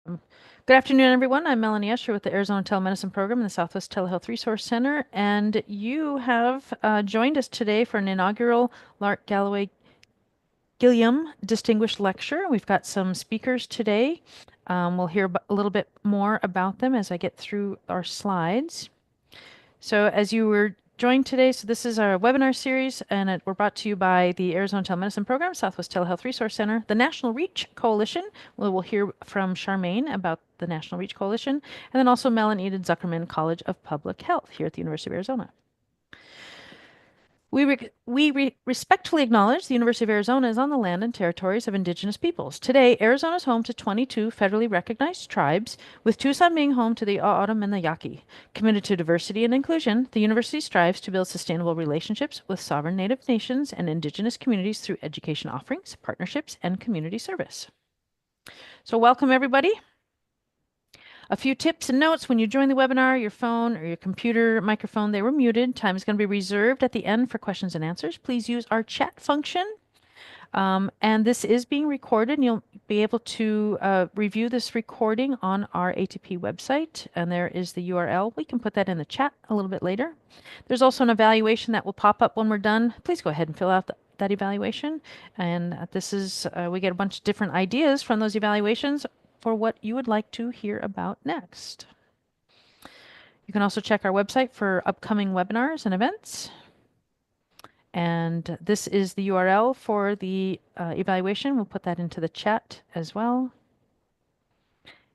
Good afternoon, everyone. I'm Melanie Escher with the Arizona Telemedicine Program in the Southwest Telehealth Resource Center, and you have joined us today for an inaugural Lark Galloway Gilliam Distinguished Lecture. We've got some speakers today. We'll hear a little bit more about them as I get through our slides. So as you were joined today, so this is our webinar series, and we're brought to you by the Arizona Telemedicine Program, Southwest Telehealth Resource Center, the National Reach Coalition. We'll hear from Charmaine about the National Reach Coalition, and then also Mel and Enid Zuckerman College of Public Health here at the University of Arizona. We respectfully acknowledge the University of Arizona is on the land and territories of indigenous peoples. Today, Arizona is home to 22 federally recognized tribes, with Tucson being home to the O'odham and the Yaqui. Committed to diversity and inclusion, the university strives to build sustainable relationships with sovereign native nations and indigenous communities through education offerings, partnerships, and community service. So welcome, everybody. A few tips and notes when you join the webinar, your phone or your computer microphone, they were muted. Time is going to be reserved at the end for questions and answers. Please use our chat function. And this is being recorded, and you'll be able to review this recording on our ATP website, and there is the URL. We can put that in the chat a little bit later. There's also an evaluation that will pop up when we're done. Please go ahead and fill out that evaluation. And this is, we get a bunch of different ideas from those evaluations for what you would like to hear about next. You can also check our website for upcoming webinars and events. And this is the URL for the evaluation. We'll put that into the chat as well.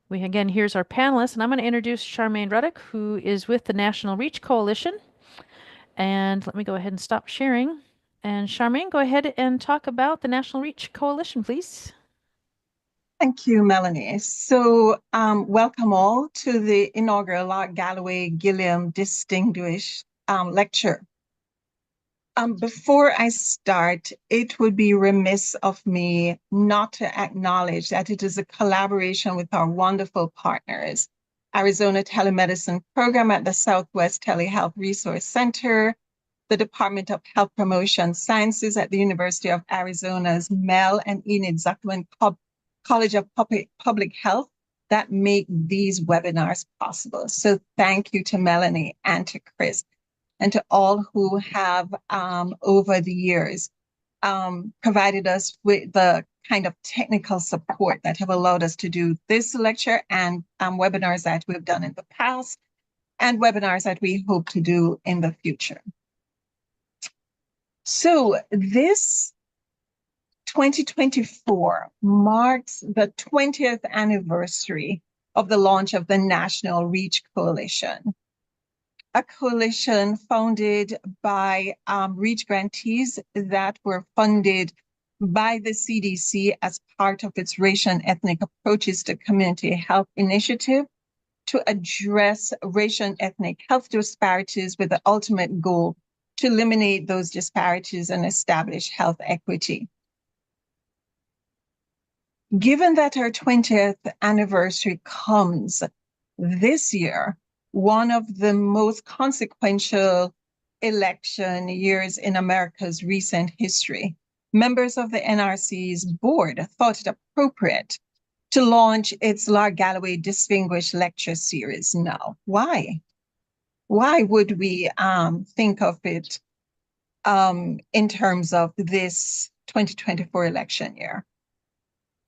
Again, here's our panelists, and I'm going to introduce Charmaine Ruddock, who is with the National Reach Coalition. And let me go ahead and stop sharing. And Charmaine, go ahead and talk about the National Reach Coalition, please. Thank you, Melanie. So welcome all to the inaugural Lark Galloway Gilliam Distinguished Lecture. Before I start, it would be remiss of me not to acknowledge that it is a collaboration with our wonderful partners, Arizona Telemedicine Program at the Southwest Telehealth Resource Center, the Department of Health Promotion Sciences at the University of Arizona's Mel and Enid Zuckerman College of Public Health that make these webinars possible. So thank you to Melanie and to Chris and to all who have over the years provided us with the kind of technical support that have allowed us to do this lecture and webinars that we've done in the past and webinars that we hope to do in the future. So this 2024 marks the 20th anniversary of the launch of the National Reach Coalition, a coalition founded by Reach grantees that were funded by the CDC as part of its racial and ethnic approaches to community health initiative to address racial and ethnic health disparities with the ultimate goal to eliminate those disparities and establish health equity. Given that our 20th anniversary comes this year, one of the most consequential election years in America's recent history, members of the NRC's board thought it appropriate to launch its Lark Galloway Distinguished Lecture Series now. Why? Why would we think of it in terms of this 2024 election year?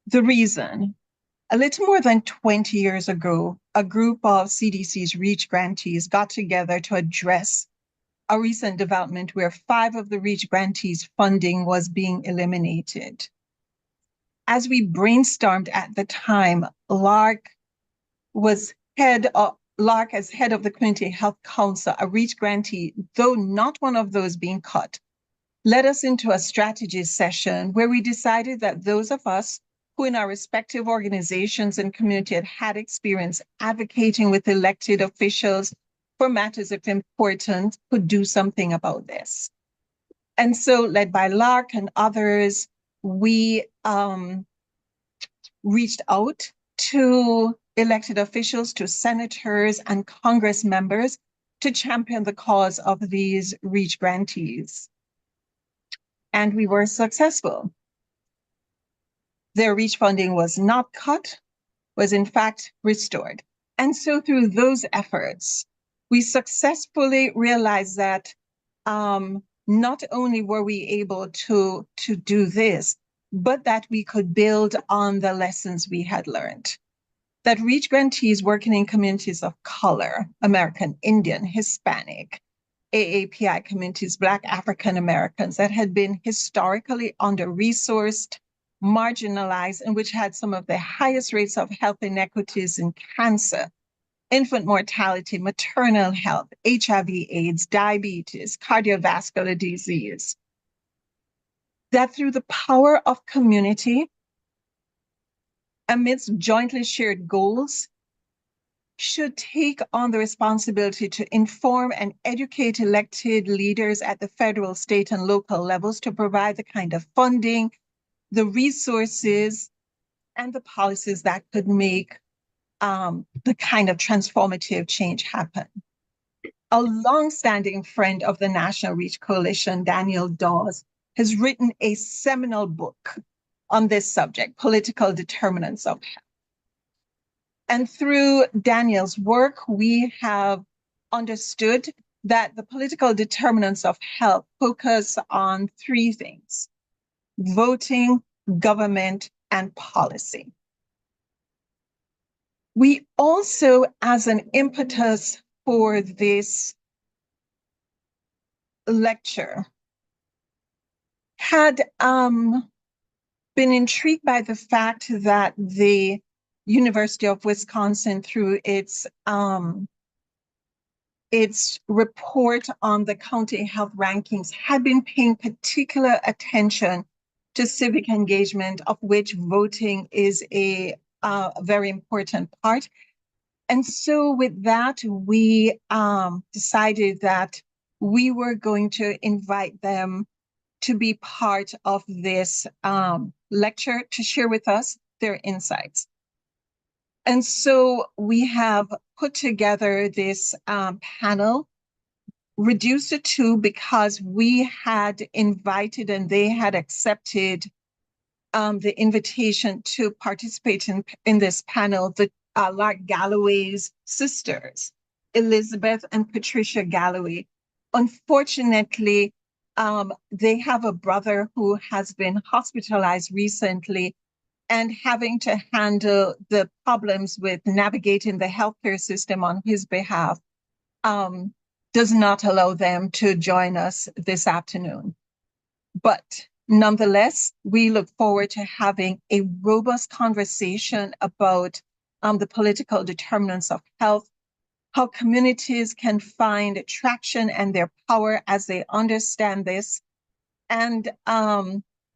The reason, a little more than 20 years ago, a group of CDC's Reach grantees got together to address a recent development where 5 of the Reach grantees' funding was being eliminated. As we brainstormed at the time, Lark as head of the Community Health Council, a Reach grantee, though not one of those being cut, led us into a strategy session where we decided that those of us who in our respective organizations and community had experience advocating with elected officials for matters of importance could do something about this. And so, led by Lark and others, we reached out to elected officials, to senators and Congress members to champion the cause of these Reach grantees. And we were successful. Their Reach funding was not cut. was in fact restored. And so through those efforts, we successfully realized that not only were we able to do this, but that we could build on the lessons we had learned. That REACH grantees working in communities of color, American Indian, Hispanic, AAPI communities, Black African Americans that had been historically under-resourced, marginalized, and which had some of the highest rates of health inequities in cancer, infant mortality, maternal health, HIV/AIDS, diabetes, cardiovascular disease. That through the power of community, amidst jointly shared goals, should take on the responsibility to inform and educate elected leaders at the federal, state, and local levels to provide the kind of funding, the resources, and the policies that could make the kind of transformative change happen. A longstanding friend of the National REACH Coalition, Daniel Dawes, has written a seminal book on this subject, Political Determinants of Health. And through Daniel's work, we have understood that the political determinants of health focus on three things: voting, government, and policy. We also, as an impetus for this lecture, had been intrigued by the fact that the University of Wisconsin, through its report on the county health rankings, had been paying particular attention to civic engagement, of which voting is a very important part. And so with that, we decided that we were going to invite them to be part of this lecture to share with us their insights. And so we have put together this panel, reduced to two because we had invited and they had accepted the invitation to participate in this panel, the Lark Galloway's sisters, Elizabeth and Patricia Galloway. Unfortunately, they have a brother who has been hospitalized recently and having to handle the problems with navigating the healthcare system on his behalf does not allow them to join us this afternoon. But nonetheless, we look forward to having a robust conversation about the political determinants of health, how communities can find traction and their power as they understand this, and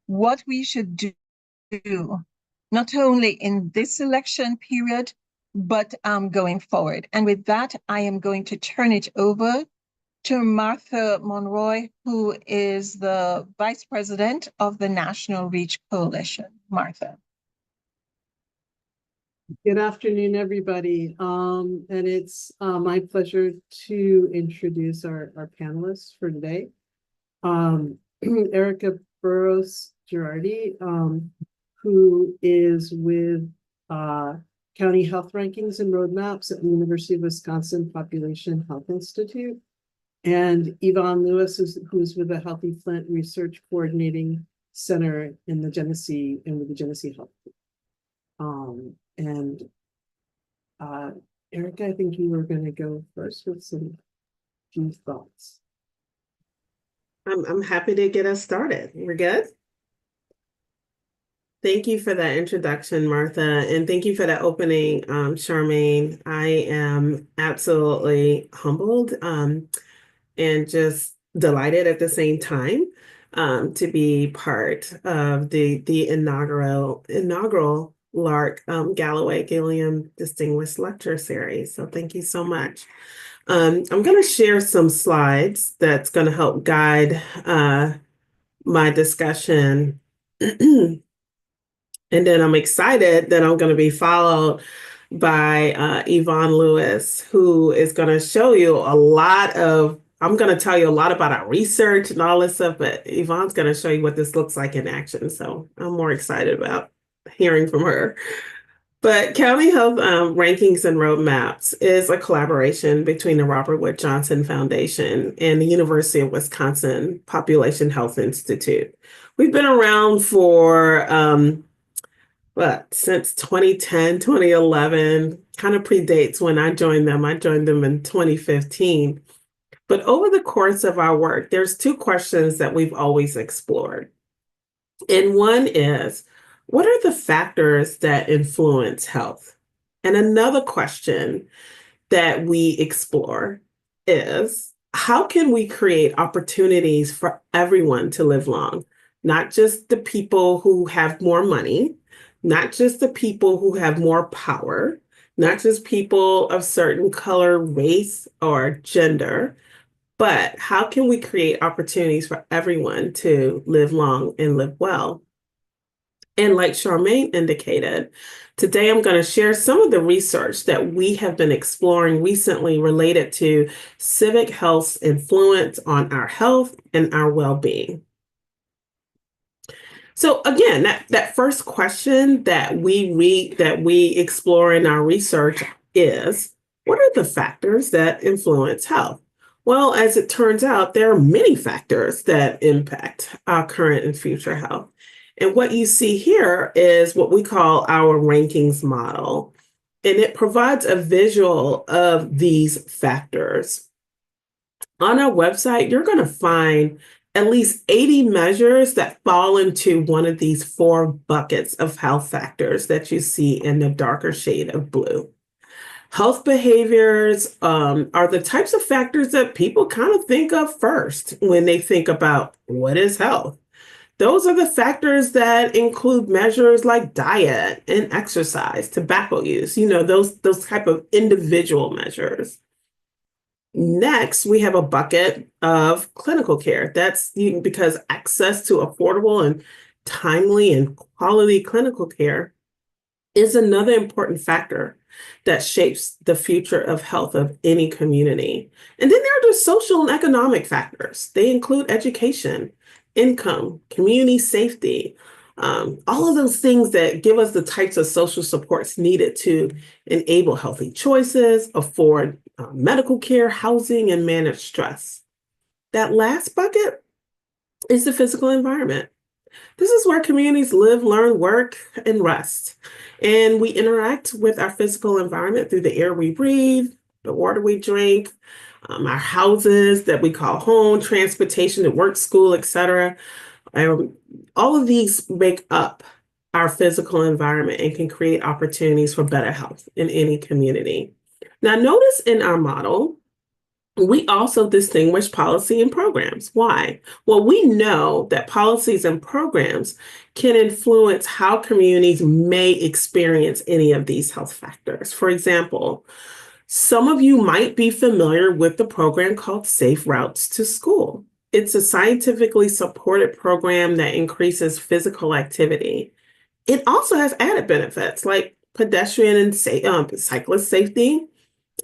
what we should do, not only in this election period, but going forward. And with that, I am going to turn it over to Martha Monroy, who is the Vice President of the National REACH Coalition. Martha. Good afternoon, everybody. And it's my pleasure to introduce our panelists for today. Ericka Burroughs-Girardi, who is with County Health Rankings and Roadmaps at the University of Wisconsin Population Health Institute. And Yvonne Lewis, who's with the Healthy Flint Research Coordinating Center in the Genesee and with the Genesee Health. Ericka, I think you were going to go first with some few thoughts. I'm happy to get us started. We're good? Thank you for that introduction, Martha, and thank you for that opening, Charmaine. I am absolutely humbled and just delighted at the same time to be part of the inaugural Lark Galloway Gilliam Distinguished Lecture Series. So thank you so much. I'm going to share some slides that's going to help guide my discussion. And then I'm excited that I'm going to be followed by Yvonne Lewis, who is going to show you a lot of, I'm going to tell you a lot about our research and all this stuff, but Yvonne's going to show you what this looks like in action. So I'm more excited about hearing from her. But County Health Rankings and Roadmaps is a collaboration between the Robert Wood Johnson Foundation and the University of Wisconsin Population Health Institute. We've been around for since 2010, 2011, kind of predates when I joined them. I joined them in 2015. But over the course of our work, there's two questions that we've always explored. And one is, what are the factors that influence health? And another question that we explore is, how can we create opportunities for everyone to live long? Not just the people who have more money, not just the people who have more power, not just people of certain color, race, or gender, but how can we create opportunities for everyone to live long and live well? And like Charmaine indicated, today I'm going to share some of the research that we have been exploring recently related to civic health's influence on our health and our well-being. So again, that first question that we explore in our research is, what are the factors that influence health? Well, as it turns out, there are many factors that impact our current and future health. And what you see here is what we call our rankings model. And it provides a visual of these factors. On our website, you're going to find at least 80 measures that fall into one of these four buckets of health factors that you see in the darker shade of blue. Health behaviors are the types of factors that people kind of think of first when they think about what is health. Those are the factors that include measures like diet and exercise, tobacco use, those type of individual measures. Next, we have a bucket of clinical care. That's because access to affordable and timely and quality clinical care is another important factor that shapes the future of health of any community. And then there are the social and economic factors. They include education, income, community safety, all of those things that give us the types of social supports needed to enable healthy choices, afford medical care, housing, and manage stress. That last bucket is the physical environment. This is where communities live, learn, work, and rest. And we interact with our physical environment through the air we breathe, the water we drink, our houses that we call home, transportation to work, school, etc. All of these make up our physical environment and can create opportunities for better health in any community. Now, notice in our model, we also distinguish policy and programs. Why? Well, we know that policies and programs can influence how communities may experience any of these health factors. For example, some of you might be familiar with the program called Safe Routes to School. It's a scientifically supported program that increases physical activity. It also has added benefits like pedestrian and cyclist safety.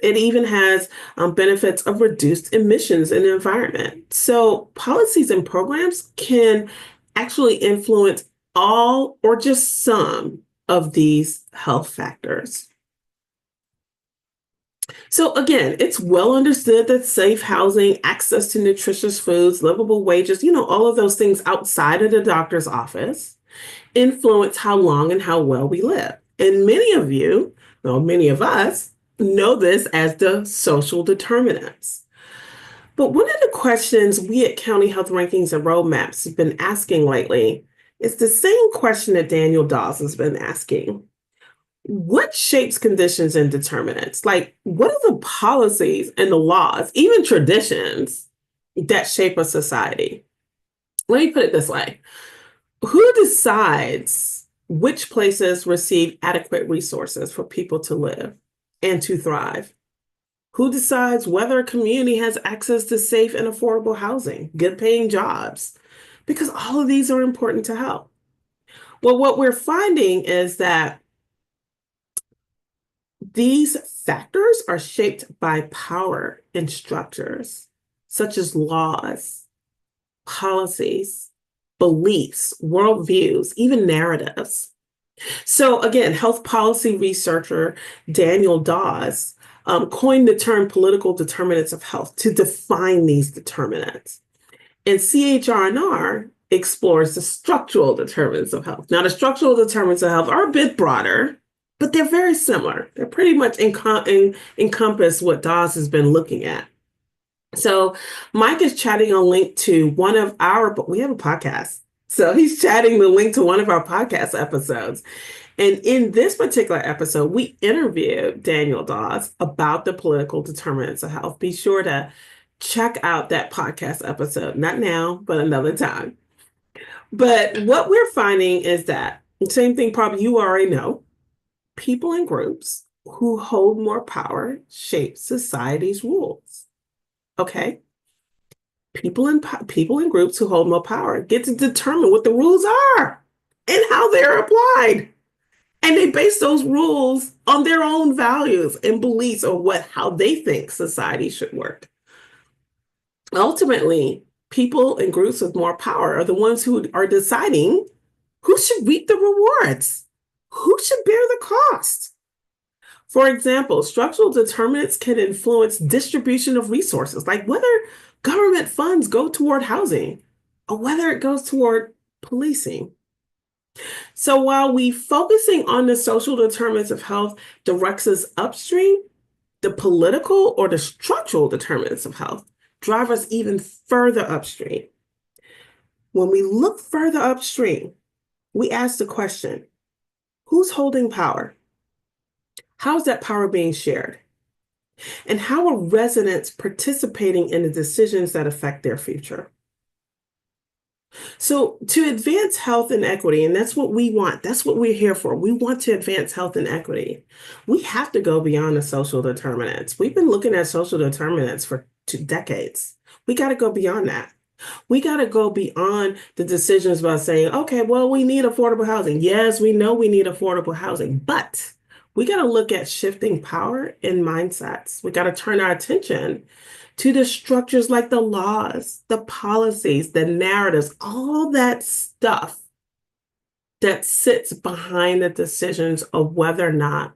It even has benefits of reduced emissions in the environment. So policies and programs can actually influence all or just some of these health factors. So again, it's well understood that safe housing, access to nutritious foods, livable wages, all of those things outside of the doctor's office influence how long and how well we live. And many of us know this as the social determinants. But one of the questions we at County Health Rankings and Roadmaps have been asking lately is the same question that Daniel Dawes has been asking. What shapes conditions and determinants? Like, what are the policies and the laws, even traditions, that shape a society? Let me put it this way. Who decides which places receive adequate resources for people to live and to thrive? Who decides whether a community has access to safe and affordable housing, good paying jobs? Because all of these are important to health. Well, what we're finding is that these factors are shaped by power and structures, such as laws, policies, beliefs, worldviews, even narratives. So again, health policy researcher Daniel Dawes coined the term political determinants of health to define these determinants. And CHR&R explores the structural determinants of health. Now, the structural determinants of health are a bit broader, but they're very similar. They're pretty much encompass what Dawes has been looking at. So Mike is chatting a link to one of but we have a podcast. So he's chatting the link to one of our podcast episodes. And in this particular episode, we interviewed Daniel Dawes about the political determinants of health. Be sure to check out that podcast episode, not now, but another time. But what we're finding is that, same thing probably you already know, people in groups who hold more power shape society's rules. Okay? People in groups who hold more power get to determine what the rules are and how they're applied. And they base those rules on their own values and beliefs or how they think society should work. Ultimately, people in groups with more power are the ones who are deciding who should reap the rewards, who should bear the cost. For example, structural determinants can influence distribution of resources, like whether government funds go toward housing or whether it goes toward policing. So while we focusing on the social determinants of health directs us upstream, the political or the structural determinants of health drive us even further upstream. When we look further upstream, we ask the question, who's holding power? How's that power being shared? And how are residents participating in the decisions that affect their future? So to advance health and equity, and that's what we want, that's what we're here for. We want to advance health and equity. We have to go beyond the social determinants. We've been looking at social determinants for 2 decades. We got to go beyond that. We got to go beyond the decisions about saying, okay, well, we need affordable housing. Yes, we know we need affordable housing, but we got to look at shifting power and mindsets. We got to turn our attention to the structures like the laws, the policies, the narratives, all that stuff that sits behind the decisions of whether or not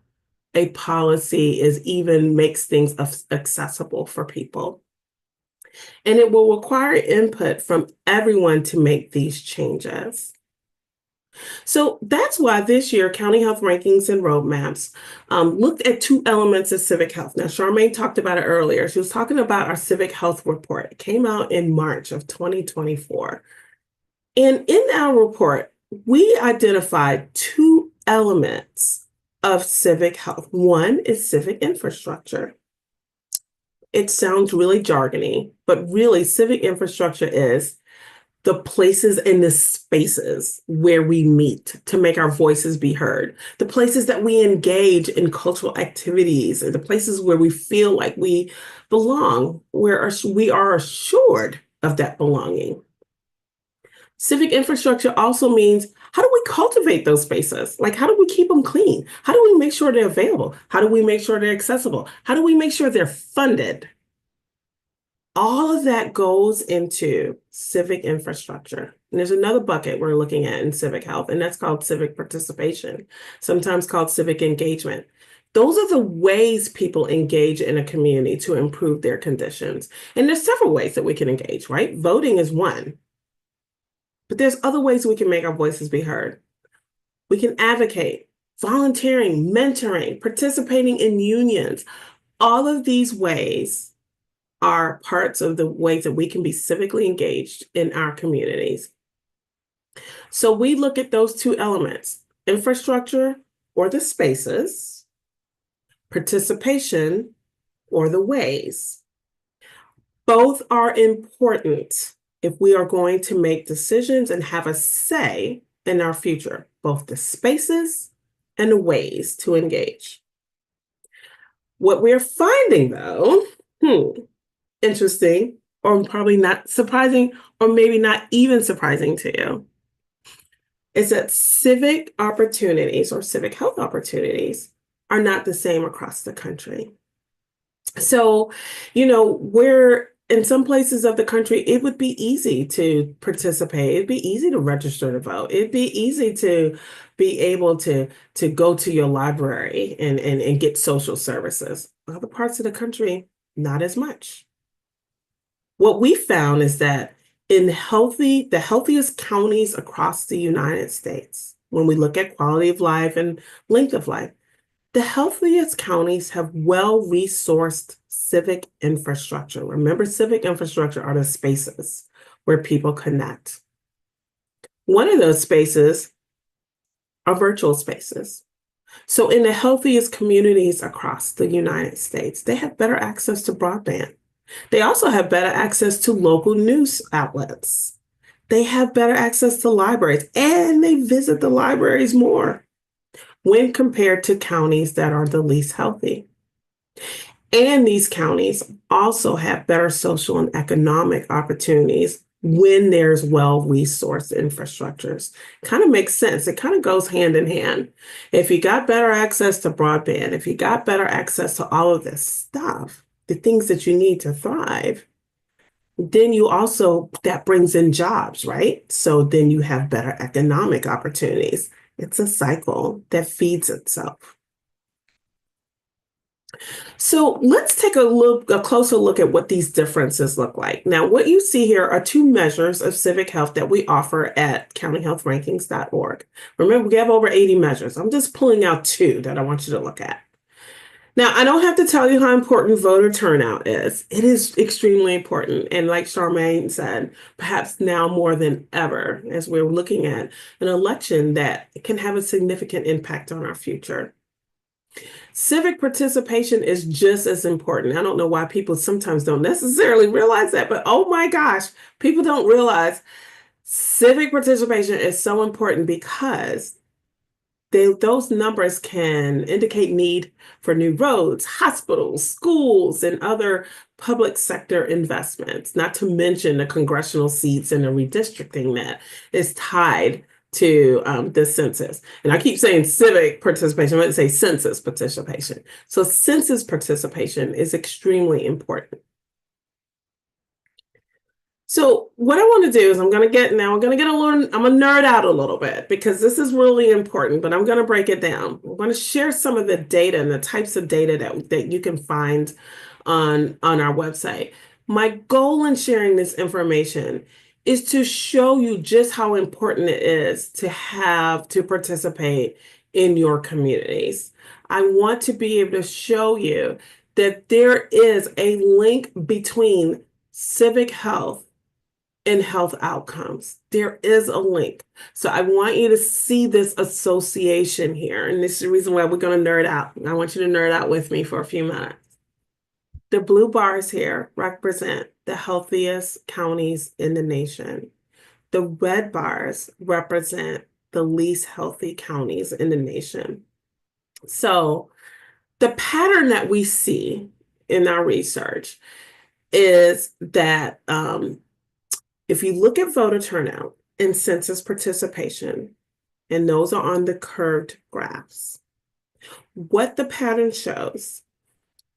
a policy makes things accessible for people. And it will require input from everyone to make these changes. So that's why this year, County Health Rankings and Roadmaps looked at 2 elements of civic health. Now, Charmaine talked about it earlier. She was talking about our civic health report. It came out in March of 2024. And in our report, we identified 2 elements of civic health. One is civic infrastructure. It sounds really jargony, but really civic infrastructure is the places and the spaces where we meet to make our voices be heard, the places that we engage in cultural activities, and the places where we feel like we belong, where we are assured of that belonging. Civic infrastructure also means, how do we cultivate those spaces? Like, how do we keep them clean? How do we make sure they're available? How do we make sure they're accessible? How do we make sure they're funded? All of that goes into civic infrastructure. And there's another bucket we're looking at in civic health, and that's called civic participation, sometimes called civic engagement. Those are the ways people engage in a community to improve their conditions. And there's several ways that we can engage, right? Voting is one. But there's other ways we can make our voices be heard. We can advocate, volunteering, mentoring, participating in unions. All of these ways are parts of the ways that we can be civically engaged in our communities. So we look at those 2 elements, infrastructure or the spaces, participation or the ways. Both are important if we are going to make decisions and have a say in our future, both the spaces and the ways to engage. What we're finding though, interesting, or probably not surprising, or maybe not even surprising to you, is that civic opportunities or civic health opportunities are not the same across the country. So, we're in some places of the country, it would be easy to participate. It'd be easy to register to vote. It'd be easy to be able to go to your library and get social services. Other parts of the country, not as much. What we found is that in the healthiest counties across the United States, when we look at quality of life and length of life, the healthiest counties have well-resourced civic infrastructure. Remember, civic infrastructure are the spaces where people connect. One of those spaces are virtual spaces. So in the healthiest communities across the United States, they have better access to broadband. They also have better access to local news outlets. They have better access to libraries, and they visit the libraries more when compared to counties that are the least healthy. And these counties also have better social and economic opportunities when there's well-resourced infrastructures. Kind of makes sense. It kind of goes hand in hand. If you got better access to broadband, if you got better access to all of this stuff, the things that you need to thrive, then that brings in jobs, right? So then you have better economic opportunities. It's a cycle that feeds itself. So let's take a closer look at what these differences look like. Now, what you see here are two measures of civic health that we offer at countyhealthrankings.org. Remember, we have over 80 measures. I'm just pulling out two that I want you to look at. Now, I don't have to tell you how important voter turnout is. It is extremely important. And like Charmaine said, perhaps now more than ever, as we're looking at an election that can have a significant impact on our future. Civic participation is just as important. I don't know why people sometimes don't necessarily realize that, but oh my gosh, people don't realize civic participation is so important because those numbers can indicate need for new roads, hospitals, schools, and other public sector investments, not to mention the congressional seats and the redistricting that is tied to the census. And I keep saying civic participation, I wouldn't say census participation. So census participation is extremely important. So what I want to do is I'm going to nerd out a little bit because this is really important, but I'm going to break it down. I'm going to share some of the data and the types of data that you can find on our website. My goal in sharing this information is to show you just how important it is to participate in your communities. I want to be able to show you that there is a link between civic health and health outcomes. There is a link. So I want you to see this association here. And this is the reason why we're going to nerd out. I want you to nerd out with me for a few minutes. The blue bars here represent the healthiest counties in the nation. The red bars represent the least healthy counties in the nation. So the pattern that we see in our research is that if you look at voter turnout and census participation, and those are on the curved graphs, what the pattern shows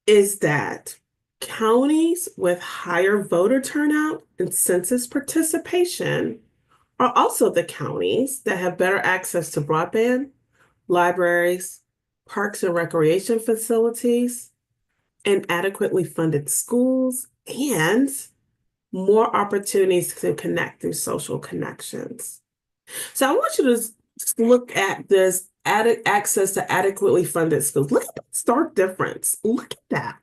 is that counties with higher voter turnout and census participation are also the counties that have better access to broadband, libraries, parks and recreation facilities, and adequately funded schools, and more opportunities to connect through social connections. So I want you to look at this access to adequately funded schools. Look at that stark difference. Look at that.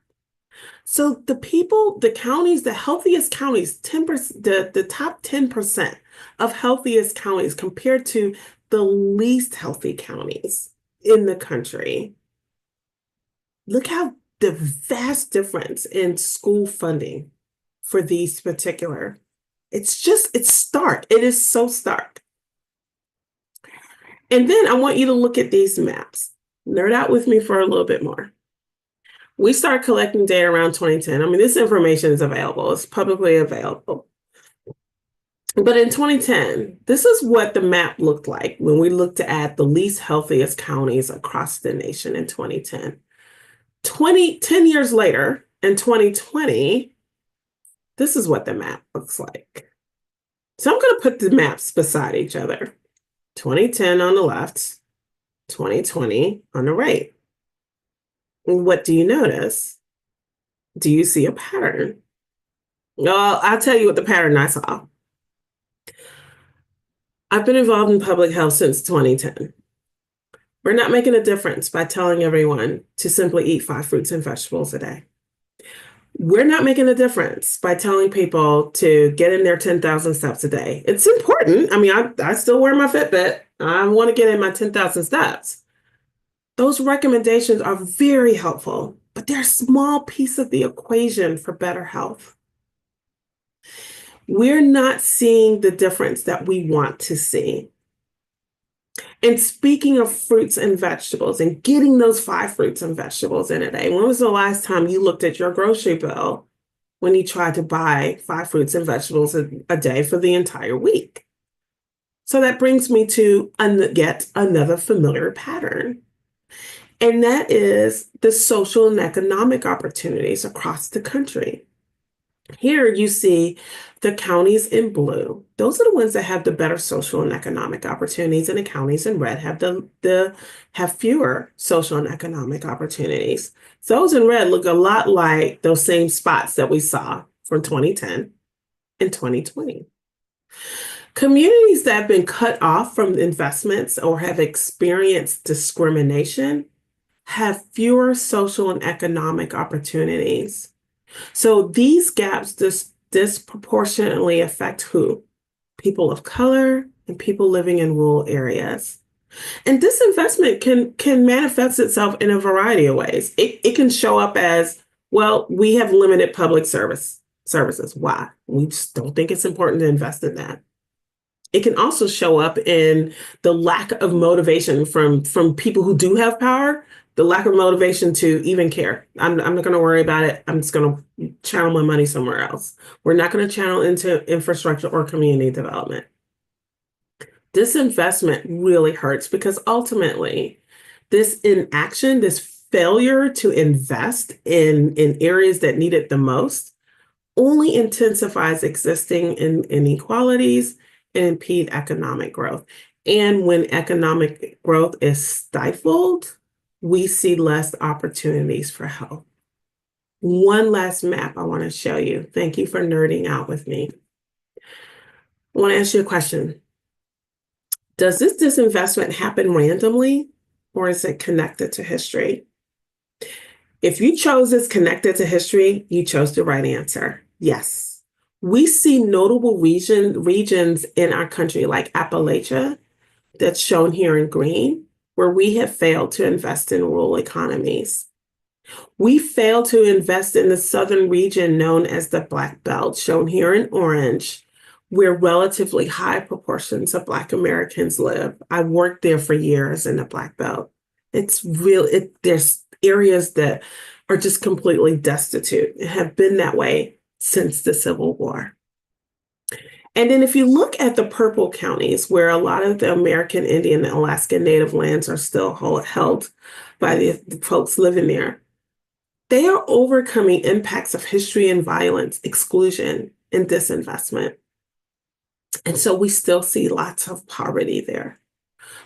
So the counties, the healthiest counties, 10%, the top 10% of healthiest counties compared to the least healthy counties in the country. Look how the vast difference in school funding for these particular, it's stark. It is so stark. And then I want you to look at these maps. Nerd out with me for a little bit more. We started collecting data around 2010. I mean, this information is available. It's publicly available. But in 2010, this is what the map looked like when we looked at the least healthiest counties across the nation in 2010. 10 years later, in 2020, this is what the map looks like. So I'm going to put the maps beside each other. 2010 on the left, 2020 on the right. What do you notice? Do you see a pattern? Well, I'll tell you what the pattern I saw. I've been involved in public health since 2010. We're not making a difference by telling everyone to simply eat 5 fruits and vegetables a day. We're not making a difference by telling people to get in their 10,000 steps a day. It's important. I mean, I still wear my Fitbit. I want to get in my 10,000 steps. Those recommendations are very helpful, but they're a small piece of the equation for better health. We're not seeing the difference that we want to see. And speaking of fruits and vegetables and getting those 5 fruits and vegetables in a day, when was the last time you looked at your grocery bill when you tried to buy 5 fruits and vegetables a day for the entire week? So that brings me to yet another familiar pattern. And that is the social and economic opportunities across the country. Here you see the counties in blue. Those are the ones that have the better social and economic opportunities, and the counties in red have fewer social and economic opportunities. Those in red look a lot like those same spots that we saw from 2010 and 2020. Communities that have been cut off from investments or have experienced discrimination have fewer social and economic opportunities. So these gaps disproportionately affect who? People of color and people living in rural areas. And disinvestment can manifest itself in a variety of ways. It can show up as, well, we have limited public services. Why? We just don't think it's important to invest in that. It can also show up in the lack of motivation from people who do have power, the lack of motivation to even care. I'm not going to worry about it. I'm just going to channel my money somewhere else. We're not going to channel into infrastructure or community development. Disinvestment really hurts because ultimately this inaction, this failure to invest in areas that need it the most only intensifies existing inequalities and impede economic growth. And when economic growth is stifled, we see less opportunities for health. One last map I want to show you. Thank you for nerding out with me. I want to ask you a question. Does this disinvestment happen randomly, or is it connected to history? If you chose it's connected to history, you chose the right answer. Yes. We see notable regions in our country like Appalachia, that's shown here in green, where we have failed to invest in rural economies. We failed to invest in the southern region known as the Black Belt, shown here in orange, where relatively high proportions of Black Americans live. I worked there for years in the Black Belt. It's real. There's areas that are just completely destitute and have been that way since the Civil War. And then if you look at the purple counties, where a lot of the American Indian and Alaska Native lands are still held by the folks living there, they are overcoming impacts of history and violence, exclusion, and disinvestment. And so we still see lots of poverty there.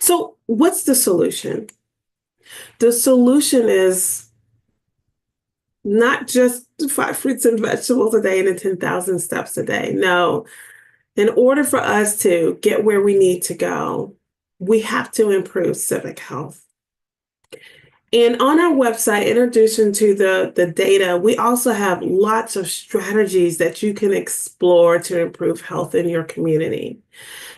So what's the solution? The solution is not just 5 fruits and vegetables a day and 10,000 steps a day. No. In order for us to get where we need to go, we have to improve civic health. And on our website, in addition to the data, we also have lots of strategies that you can explore to improve health in your community.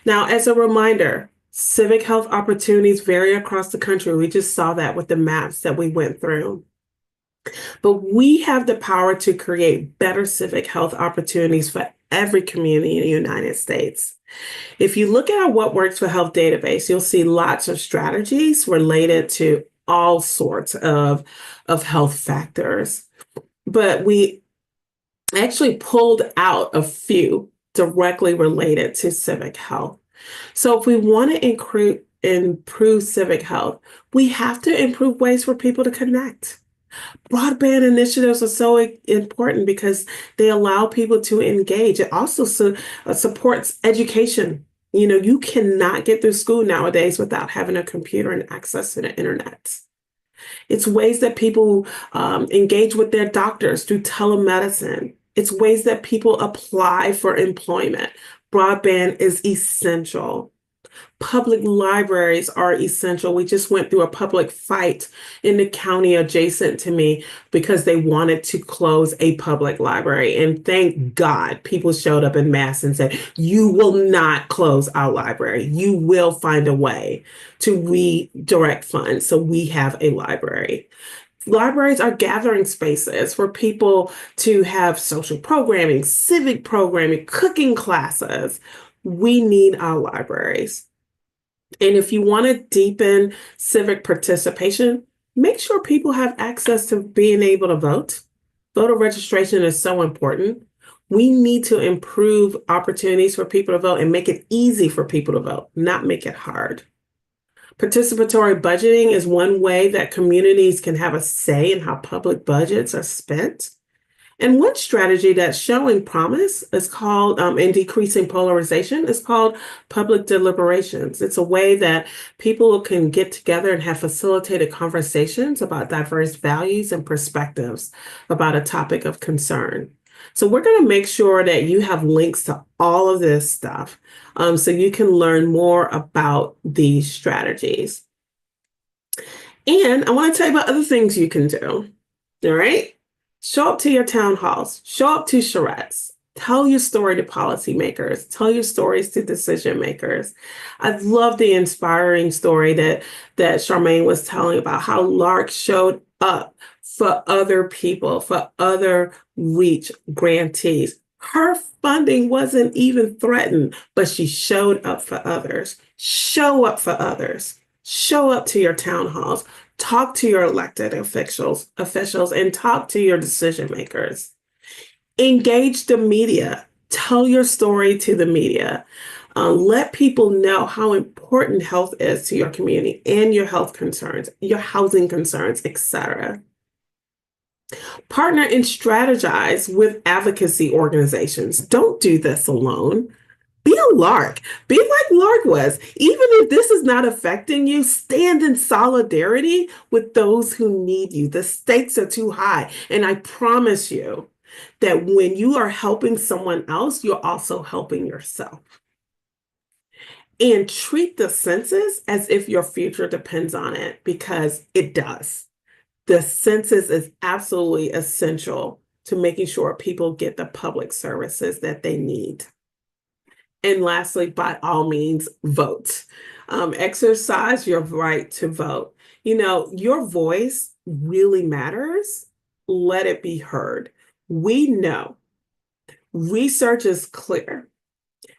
Now, as a reminder, civic health opportunities vary across the country. We just saw that with the maps that we went through. But we have the power to create better civic health opportunities for every community in the United States. If you look at our What Works for Health database, you'll see lots of strategies related to all sorts of health factors. But we actually pulled out a few directly related to civic health. So if we want to improve civic health, we have to improve ways for people to connect. Broadband initiatives are so important because they allow people to engage. It also supports education. You cannot get through school nowadays without having a computer and access to the internet. It's ways that people engage with their doctors through telemedicine. It's ways that people apply for employment. Broadband is essential. Public libraries are essential. We just went through a public fight in the county adjacent to me because they wanted to close a public library. And thank God people showed up in mass and said, you will not close our library. You will find a way to redirect funds so we have a library. Libraries are gathering spaces for people to have social programming, civic programming, cooking classes. We need our libraries. And if you want to deepen civic participation, make sure people have access to being able to vote. Voter registration is so important. We need to improve opportunities for people to vote and make it easy for people to vote, not make it hard. Participatory budgeting is one way that communities can have a say in how public budgets are spent. And one strategy that's showing promise is called, in decreasing polarization, is called public deliberations. It's a way that people can get together and have facilitated conversations about diverse values and perspectives about a topic of concern. So we're going to make sure that you have links to all of this stuff so you can learn more about these strategies. And I want to tell you about other things you can do. All right. Show up to your town halls, show up to charrettes, tell your story to policymakers, tell your stories to decision makers. I love the inspiring story that Charmaine was telling about how Lark showed up for other people, for other REACH grantees. Her funding wasn't even threatened, but she showed up for others. Show up for others. Show up to your town halls. Talk to your elected officials, and talk to your decision makers. Engage the media. Tell your story to the media. Let people know how important health is to your community and your health concerns, your housing concerns, etc. Partner and strategize with advocacy organizations. Don't do this alone. Be a Lark. Be like Lark was. Even if this is not affecting you, stand in solidarity with those who need you. The stakes are too high. And I promise you that when you are helping someone else, you're also helping yourself. And treat the census as if your future depends on it, because it does. The census is absolutely essential to making sure people get the public services that they need. And lastly, by all means, vote. Exercise your right to vote. Your voice really matters. Let it be heard. We know, research is clear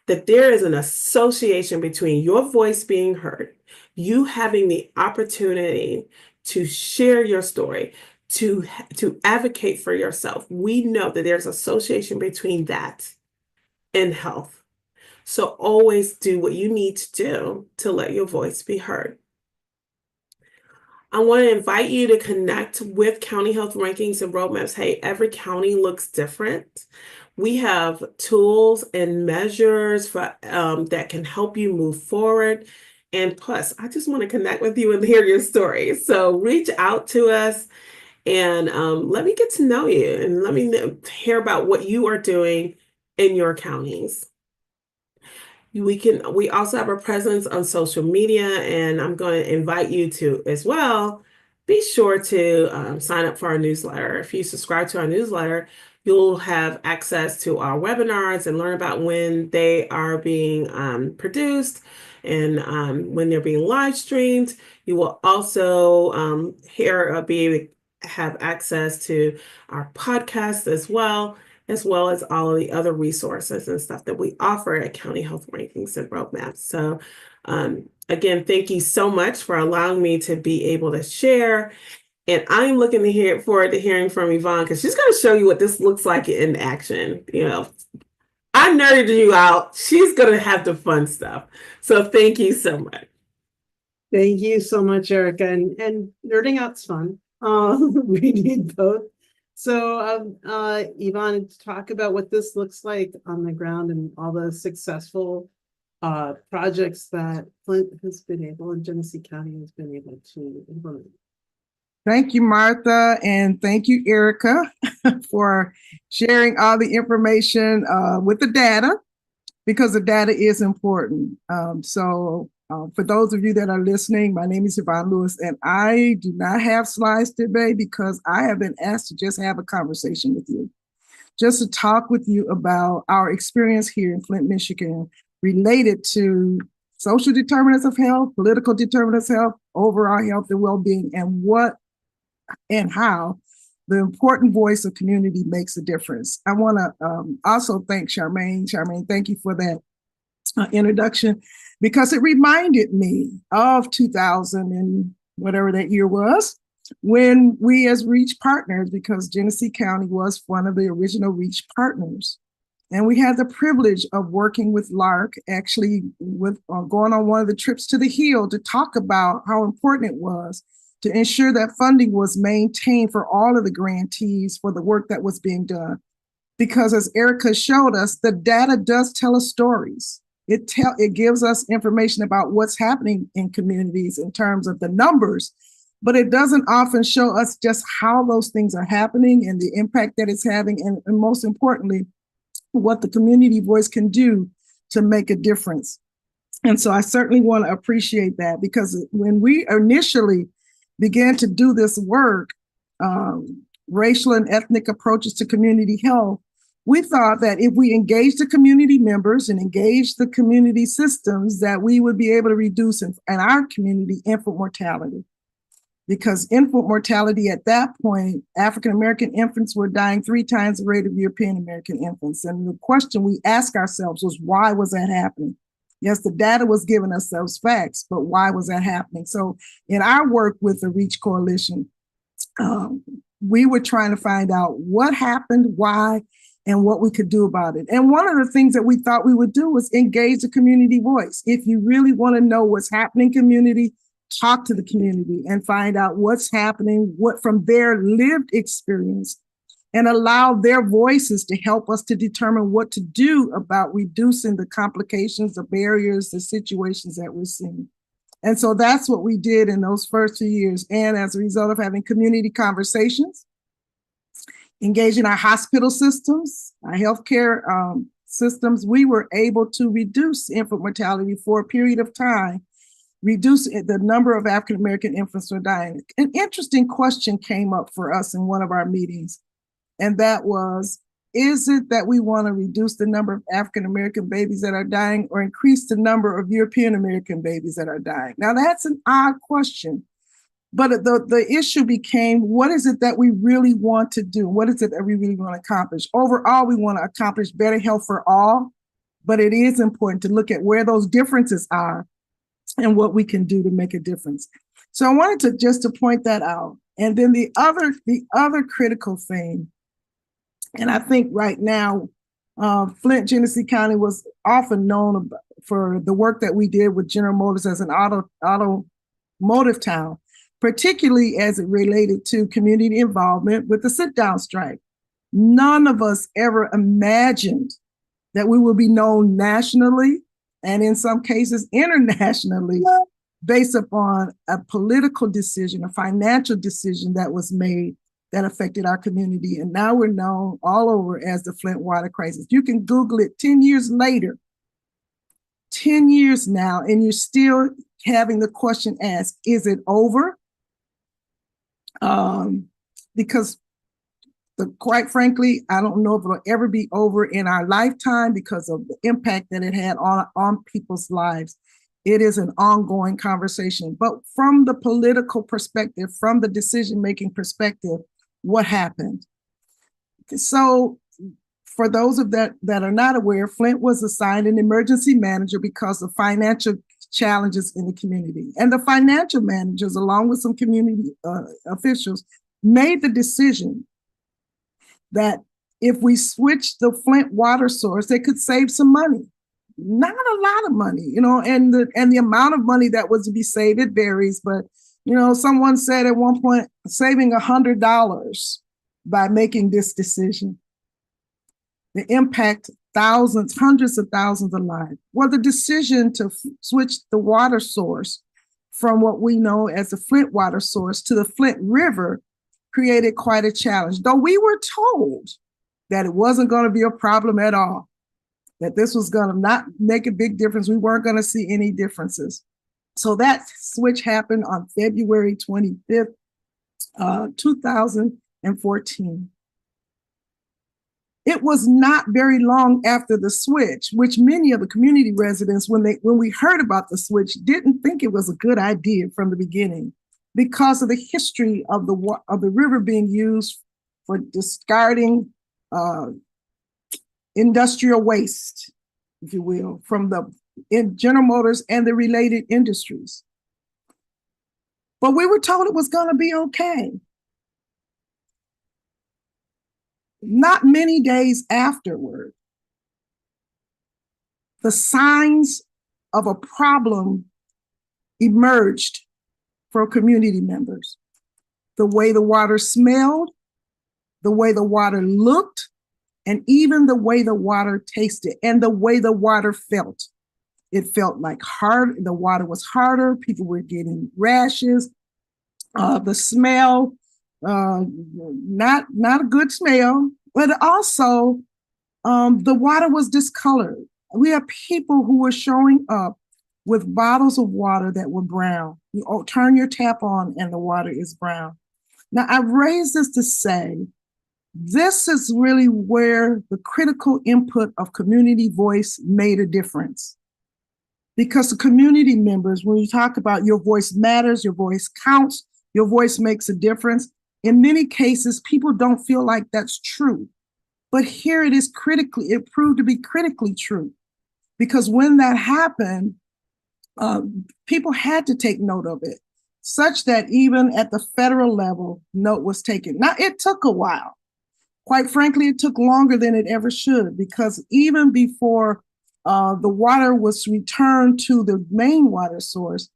that there is an association between your voice being heard, you having the opportunity to share your story, to advocate for yourself. We know that there's association between that and health. So always do what you need to do to let your voice be heard. I want to invite you to connect with county health rankings and roadmaps. Hey, every county looks different. We have tools and measures for that can help you move forward. And plus, I just want to connect with you and hear your story. So reach out to us and let me get to know you and let me hear about what you are doing in your counties. We also have a presence on social media, and I'm going to invite you to as well. Be sure to sign up for our newsletter. If you subscribe to our newsletter, you'll have access to our webinars and learn about when they are being produced and when they're being live streamed. You will also have access to our podcast as well as all of the other resources and stuff that we offer at County Health Rankings and Roadmaps. So again, thank you so much for allowing me to be able to share. And I'm looking forward to hearing from Yvonne, because she's going to show you what this looks like in action. I nerded you out. She's going to have the fun stuff. So thank you so much. Thank you so much, Ericka. And nerding out's fun. We need both. So, Yvonne, talk about what this looks like on the ground and all the successful projects that Flint has been able and Genesee County has been able to implement. Thank you, Martha, and thank you, Ericka, for sharing all the information with the data, because the data is important. For those of you that are listening, my name is Yvonne Lewis, and I do not have slides today because I have been asked to just have a conversation with you, just to talk with you about our experience here in Flint, Michigan, related to social determinants of health, political determinants of health, overall health and well-being, and what and how the important voice of community makes a difference. I want to also thank Charmaine. Charmaine, thank you for that introduction, because it reminded me of 2000 and whatever that year was, when we as REACH partners, because Genesee County was one of the original REACH partners, and we had the privilege of working with Lark, actually with going on one of the trips to the Hill to talk about how important it was to ensure that funding was maintained for all of the grantees for the work that was being done. Because as Ericka showed us, the data does tell us stories. It gives us information about what's happening in communities in terms of the numbers, but it doesn't often show us just how those things are happening and the impact that it's having, and most importantly, what the community voice can do to make a difference. And so I certainly want to appreciate that, because when we initially began to do this work, racial and ethnic approaches to community health, we thought that if we engage the community members and engage the community systems, that we would be able to reduce in our community infant mortality. Because infant mortality at that point, African-American infants were dying 3 times the rate of European-American infants. And the question we asked ourselves was, why was that happening? Yes, the data was giving us those facts, but why was that happening? So in our work with the REACH Coalition, we were trying to find out what happened, why, and what we could do about it. And one of the things that we thought we would do was engage the community voice. If you really want to know what's happening community, talk to the community and find out what's happening, what from their lived experience, and allow their voices to help us to determine what to do about reducing the complications, the barriers, the situations that we're seeing. And so that's what we did in those first 2 years. And as a result of having community conversations, engaging our hospital systems, our healthcare systems, we were able to reduce infant mortality for a period of time, reduce the number of African-American infants who are dying. An interesting question came up for us in one of our meetings, and that was, is it that we want to reduce the number of African-American babies that are dying or increase the number of European-American babies that are dying? Now, that's an odd question, but the issue became, what is it that we really want to do? What is it that we really want to accomplish? Overall, we want to accomplish better health for all, but it is important to look at where those differences are and what we can do to make a difference. So I wanted to just to point that out. And then the other critical thing, and I think right now, Flint, Genesee County was often known for the work that we did with General Motors as an automotive town, particularly as it related to community involvement with the sit-down strike. None of us ever imagined that we would be known nationally and in some cases internationally based upon a political decision, a financial decision that was made that affected our community. And now we're known all over as the Flint water crisis. You can Google it 10 years later, 10 years now, and you're still having the question asked, is it over? Because quite frankly, I don't know if it'll ever be over in our lifetime because of the impact that it had on people's lives. It is an ongoing conversation. But from the political perspective, from the decision-making perspective, what happened? So for those of that are not aware, Flint was assigned an emergency manager because of financial challenges in the community. And the financial managers, along with some community officials, made the decision that if we switched the Flint water source, they could save some money. Not a lot of money, and the amount of money that was to be saved, it varies, but You know, someone said at one point, saving $100 by making this decision. The impact thousands, hundreds of thousands of lives. Well, the decision to switch the water source from what we know as the Flint water source to the Flint River created quite a challenge, though we were told that it wasn't going to be a problem at all, that this was going to not make a big difference. We weren't going to see any differences. So that switch happened on February 25th, 2014. It was not very long after the switch, which many of the community residents, when we heard about the switch, didn't think it was a good idea from the beginning because of the history of the river being used for discarding industrial waste, if you will, from the General Motors and the related industries. But we were told it was going to be okay. Not many days afterward, the signs of a problem emerged for community members. The way the water smelled, the way the water looked, and even the way the water tasted and the way the water felt. It felt like the water was harder, people were getting rashes, the smell, not a good smell, but also the water was discolored. We have people who were showing up with bottles of water that were brown. You turn your tap on and the water is brown. Now, I've raised this to say, this is really where the critical input of community voice made a difference. Because the community members, when you talk about your voice matters, your voice counts, your voice makes a difference, in many cases, people don't feel like that's true. But here it proved to be critically true. Because when that happened, people had to take note of it, such that even at the federal level, note was taken. Now, it took a while. Quite frankly, it took longer than it ever should, because even before the water was returned to the main water source,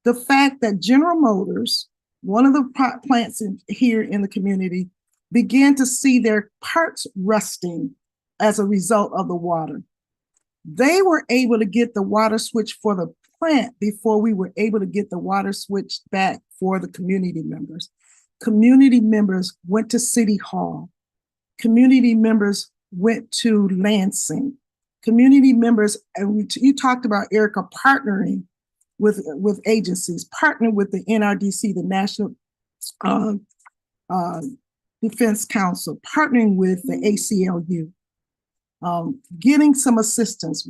the fact that General Motors, one of the plants here in the community, began to see their parts rusting as a result of the water. They were able to get the water switch for the plant before we were able to get the water switched back for the community members. Community members went to City Hall. Community members went to Lansing. Community members, and you talked about Ericka partnering with agencies, partnering with the NRDC, the National Defense Council, partnering with the ACLU, getting some assistance.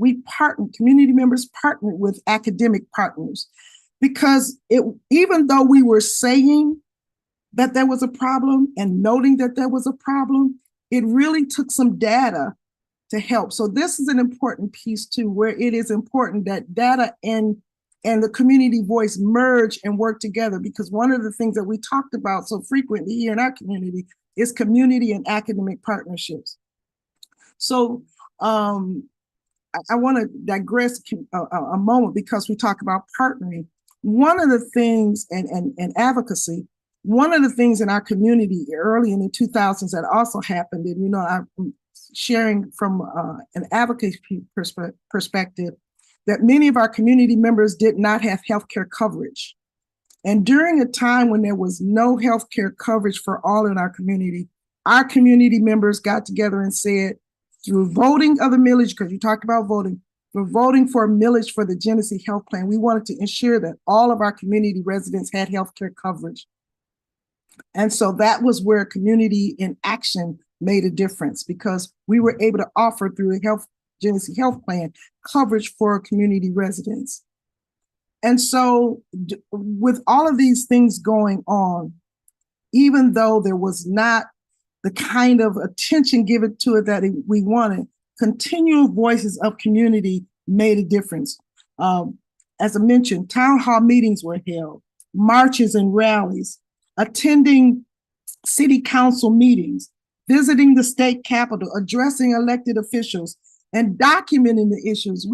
Community members partnered with academic partners, because even though we were saying that there was a problem and noting that there was a problem, it really took some data to help. So this is an important piece too, where it is important that data and the community voice merge and work together, because one of the things that we talked about so frequently here in our community is community and academic partnerships. So I want to digress a moment, because we talk about partnering. One of the things, and advocacy, one of the things in our community early in the 2000s that also happened, and I'm sharing from an advocacy perspective, that many of our community members did not have healthcare coverage. And during a time when there was no healthcare coverage for all in our community members got together and said, through voting of the millage, because you talked about voting, we're voting for a millage for the Genesee Health Plan. We wanted to ensure that all of our community residents had healthcare coverage. And so that was where community in action made a difference, because we were able to offer through the Genesee Health Plan coverage for community residents. And so with all of these things going on, even though there was not the kind of attention given to it that we wanted, continual voices of community made a difference. As I mentioned, town hall meetings were held, marches and rallies, attending city council meetings, visiting the state capitol, addressing elected officials, and documenting the issues.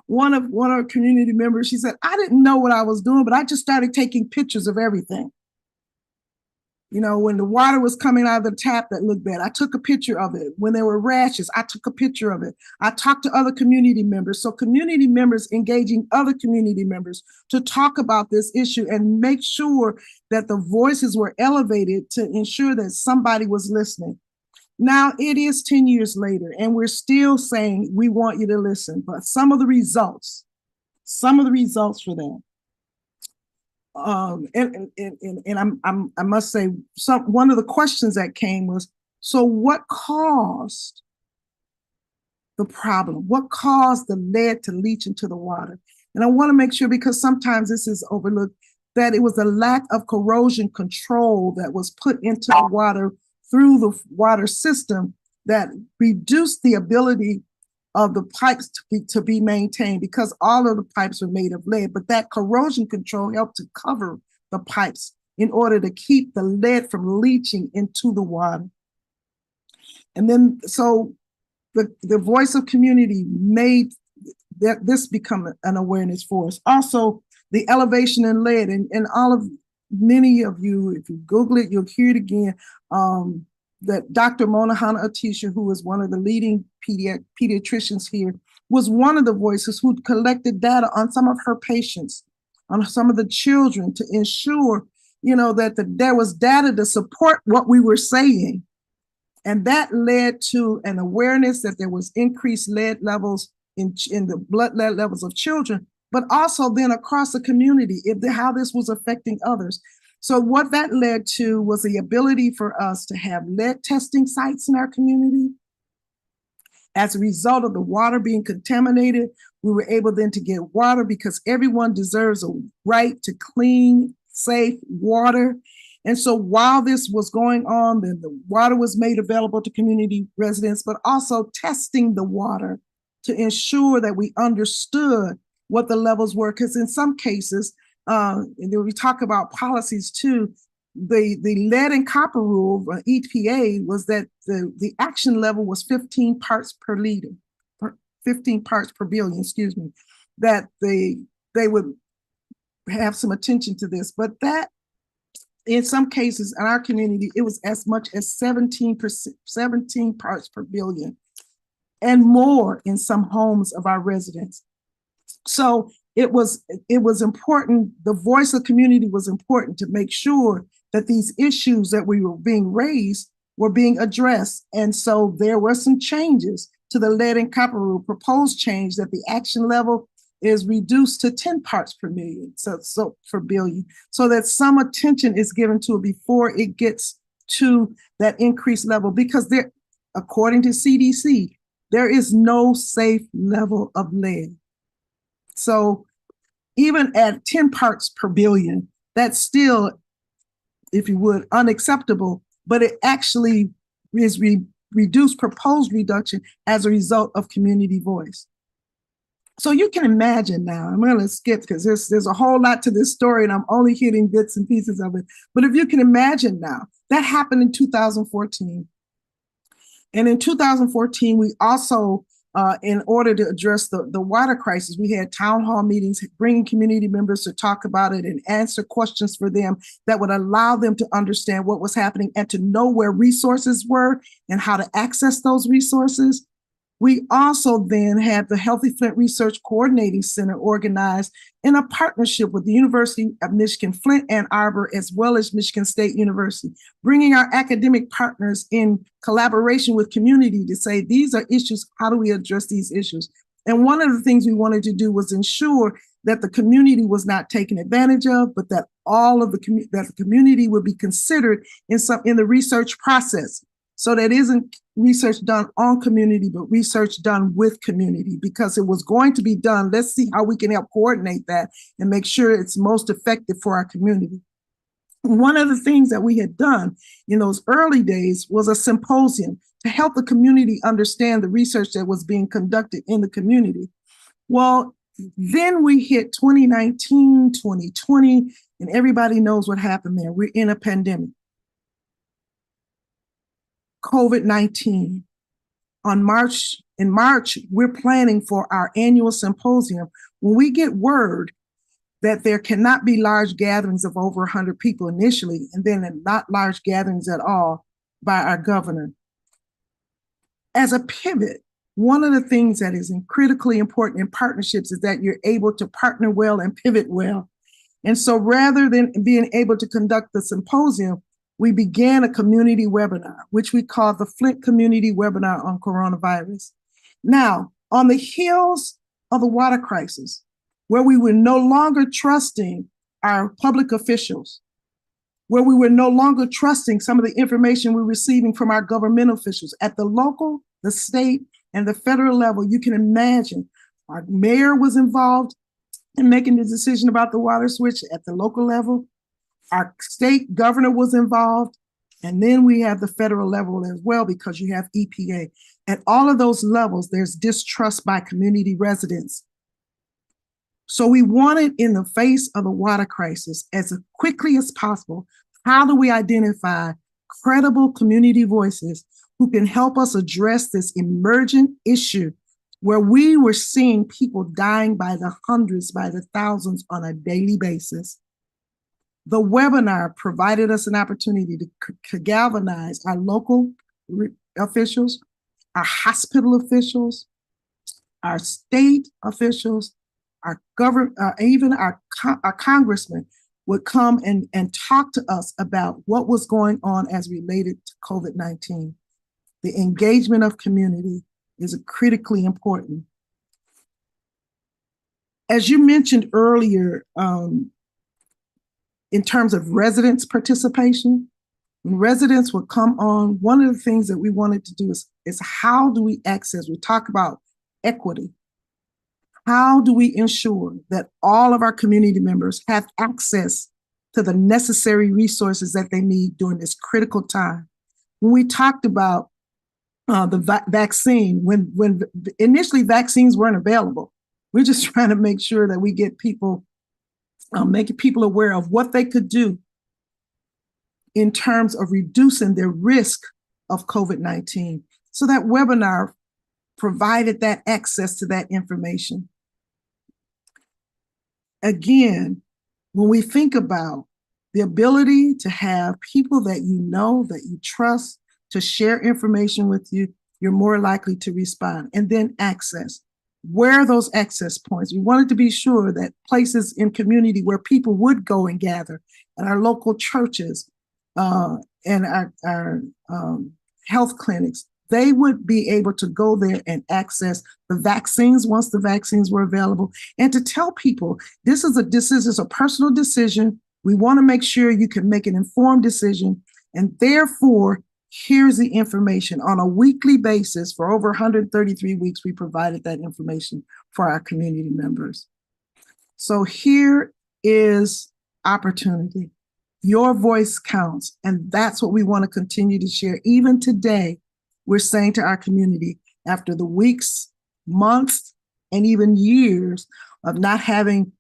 One of our community members, she said, I didn't know what I was doing, but I just started taking pictures of everything. You know, when the water was coming out of the tap that looked bad, I took a picture of it. When there were rashes, I took a picture of it. I talked to other community members. So community members engaging other community members to talk about this issue and make sure that the voices were elevated to ensure that somebody was listening. Now it is 10 years later, and we're still saying we want you to listen, but some of the results for them. I must say, one of the questions that came was, so what caused the problem? What caused the lead to leach into the water? And I want to make sure, because sometimes this is overlooked, that it was a lack of corrosion control that was put into the water through the water system that reduced the ability of the pipes to be maintained, because all of the pipes are made of lead, but that corrosion control helped to cover the pipes in order to keep the lead from leaching into the water. And then, so the voice of community made this become an awareness for us. Also, the elevation in lead, and many of you, if you Google it, you'll hear it again, that Dr. Monahana Atisha, who is one of the leading pediatricians here, was one of the voices who collected data on some of her patients, on some of the children, to ensure, that there was data to support what we were saying. And that led to an awareness that there was increased lead levels in the blood lead levels of children, but also then across the community, how this was affecting others. So what that led to was the ability for us to have lead testing sites in our community. As a result of the water being contaminated, we were able then to get water, because everyone deserves a right to clean, safe water. And so while this was going on, then the water was made available to community residents, but also testing the water to ensure that we understood what the levels were. Because in some cases, and then we talk about policies too, the lead and copper rule, EPA, was that the action level was 15 parts per liter, 15 parts per billion, excuse me, that they would have some attention to this. But that, in some cases in our community, it was as much as 17 parts per billion and more in some homes of our residents. So it was important. The voice of community was important to make sure that these issues that we were being raised were being addressed. And so there were some changes to the lead and copper rule, proposed change that the action level is reduced to 10 parts per million, so per billion, so that some attention is given to it before it gets to that increased level. Because there, according to CDC, there is no safe level of lead. So even at 10 parts per billion, that's still, if you would, unacceptable, but it actually is reduced, proposed reduction as a result of community voice. So you can imagine now, I'm going to skip because there's a whole lot to this story and I'm only hitting bits and pieces of it. But if you can imagine now, that happened in 2014. And in 2014, we also, in order to address the water crisis, we had town hall meetings, bringing community members to talk about it and answer questions for them that would allow them to understand what was happening and to know where resources were and how to access those resources. We also then had the Healthy Flint Research Coordinating Center organized in a partnership with the University of Michigan, Flint, Ann Arbor, as well as Michigan State University, bringing our academic partners in collaboration with community to say, these are issues, how do we address these issues? And one of the things we wanted to do was ensure that the community was not taken advantage of, but that all of the community would be considered in the research process. So that isn't research done on community, but research done with community, because it was going to be done. Let's see how we can help coordinate that and make sure it's most effective for our community. One of the things that we had done in those early days was a symposium to help the community understand the research that was being conducted in the community. Well, then we hit 2019, 2020, and everybody knows what happened there. We're in a pandemic. COVID-19. On March in March, we're planning for our annual symposium. When we get word that there cannot be large gatherings of over 100 people initially, and then not large gatherings at all by our governor. As a pivot, one of the things that is critically important in partnerships is that you're able to partner well and pivot well. And so rather than being able to conduct the symposium, we began a community webinar, which we call the Flint Community Webinar on Coronavirus. Now, on the heels of the water crisis, where we were no longer trusting our public officials, where we were no longer trusting some of the information we're receiving from our governmental officials at the local, the state, and the federal level, you can imagine our mayor was involved in making the decision about the water switch at the local level. Our state governor was involved. And then we have the federal level as well, because you have EPA. At all of those levels, there's distrust by community residents. So we wanted, in the face of the water crisis, as quickly as possible, how do we identify credible community voices who can help us address this emergent issue where we were seeing people dying by the hundreds, by the thousands on a daily basis? The webinar provided us an opportunity to galvanize our local officials, our hospital officials, our state officials, our government, even our congressmen would come and talk to us about what was going on as related to COVID-19. The engagement of community is critically important. As you mentioned earlier, in terms of residents' participation, when residents would come on, one of the things that we wanted to do is how do we access, we talk about equity. How do we ensure that all of our community members have access to the necessary resources that they need during this critical time? When we talked about the vaccine, when initially vaccines weren't available, we're just trying to make sure that we get people, making people aware of what they could do in terms of reducing their risk of COVID-19. So that webinar provided that access to that information. Again, when we think about the ability to have people that you know, that you trust, to share information with you, you're more likely to respond. And then access. Where are those access points? We wanted to be sure that places in community where people would go and gather, at our local churches and our health clinics, they would be able to go there and access the vaccines once the vaccines were available, and to tell people this is a personal decision. We want to make sure you can make an informed decision, and therefore here's the information. On a weekly basis for over 133 weeks, we provided that information for our community members. So here is opportunity. Your voice counts, and that's what we want to continue to share. Even today, we're saying to our community, after the weeks, months, and even years of not having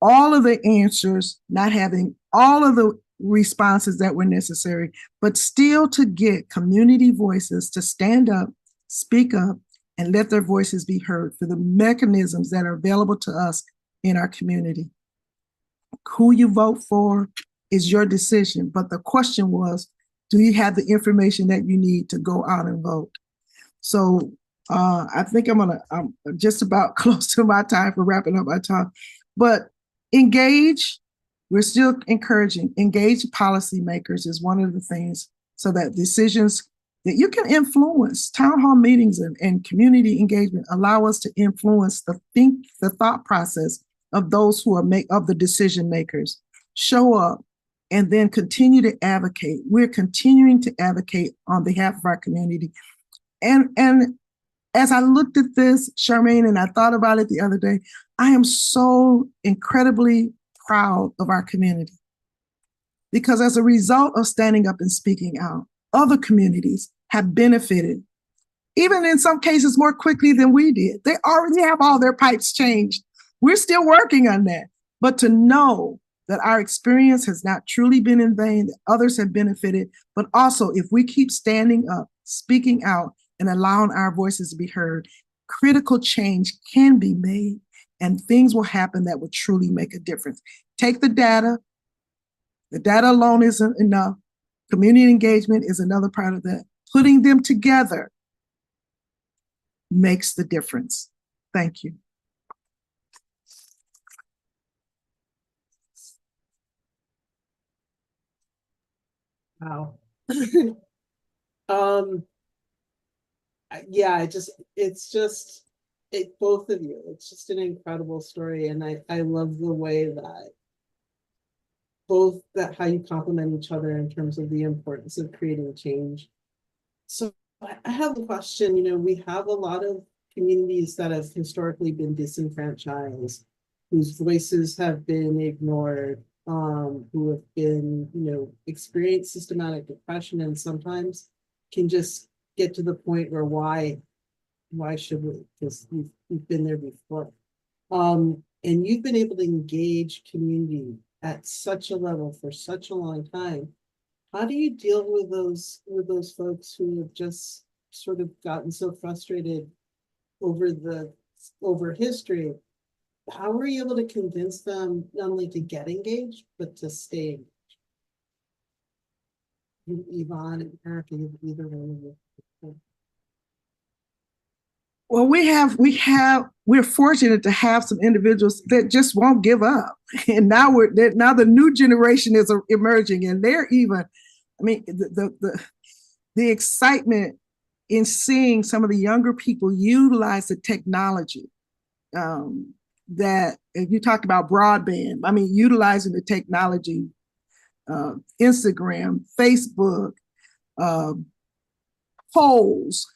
all of the answers, not having all of the responses that were necessary, but still to get community voices to stand up, speak up, and let their voices be heard through the mechanisms that are available to us in our community. Who you vote for is your decision, but the question was, do you have the information that you need to go out and vote? So I think I'm just about close to my time for wrapping up my talk, but engage. We're still encouraging. Engage policymakers is one of the things, so that decisions that you can influence, town hall meetings and community engagement allow us to influence the thought process of those who are of the decision makers. Show up and then continue to advocate. We're continuing to advocate on behalf of our community. And as I looked at this, Charmaine, and I thought about it the other day, I am so incredibly proud of our community, because as a result of standing up and speaking out, other communities have benefited, even in some cases more quickly than we did. They already have all their pipes changed. We're still working on that. But to know that our experience has not truly been in vain, that others have benefited, but also if we keep standing up, speaking out, and allowing our voices to be heard, critical change can be made and things will happen that will truly make a difference. Take the data. The data alone isn't enough. Community engagement is another part of that. Putting them together makes the difference. Thank you. Wow. Yeah, both of you, it's just an incredible story. And I love the way that how you complement each other in terms of the importance of creating change. So I have a question. We have a lot of communities that have historically been disenfranchised, whose voices have been ignored, who have been, experienced systematic oppression, and sometimes can just get to the point where why should we? Because we've been there before. And you've been able to engage community at such a level for such a long time. How do you deal with those folks who have just sort of gotten so frustrated over history? How are you able to convince them not only to get engaged, but to stay engaged? Yvonne and Ericka, either one of you. Well, we're fortunate to have some individuals that just won't give up. And now the new generation is emerging, and they're even, I mean, the excitement in seeing some of the younger people utilize the technology, that if you talked about broadband, I mean, utilizing the technology, Instagram, Facebook, polls,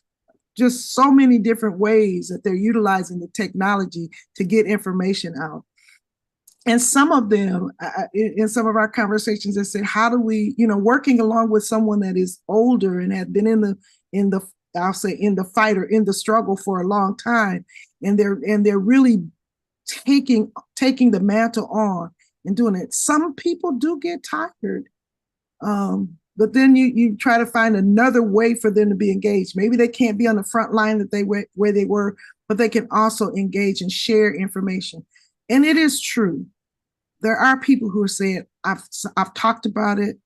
just so many different ways that they're utilizing the technology to get information out. And some of them, in some of our conversations, they said, how do we, working along with someone that is older and had been in the I'll say in the fight or in the struggle for a long time, and they're really taking the mantle on and doing it. Some people do get tired. But then you try to find another way for them to be engaged. Maybe they can't be on the front line where they were, but they can also engage and share information. And it is true. There are people who are saying, I've talked about it.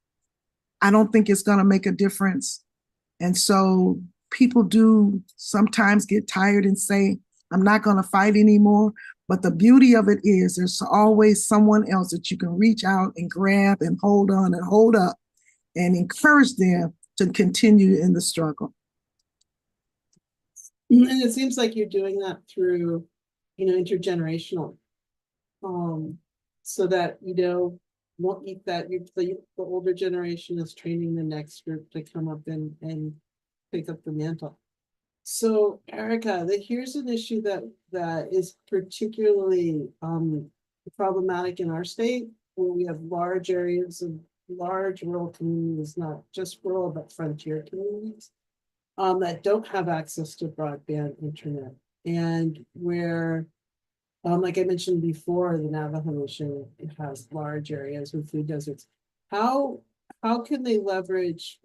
I don't think it's going to make a difference. And so people do sometimes get tired and say, I'm not going to fight anymore. But the beauty of it is there's always someone else that you can reach out and grab and hold on and hold up and encourage them to continue in the struggle. And it seems like you're doing that through, intergenerational, so that, won't eat that the older generation is training the next group to come up and pick up the mantle. So Ericka, here's an issue that is particularly problematic in our state, where we have large areas of large rural communities, not just rural, but frontier communities, that don't have access to broadband internet. And where, like I mentioned before, the Navajo Nation has large areas with food deserts. How can they leverage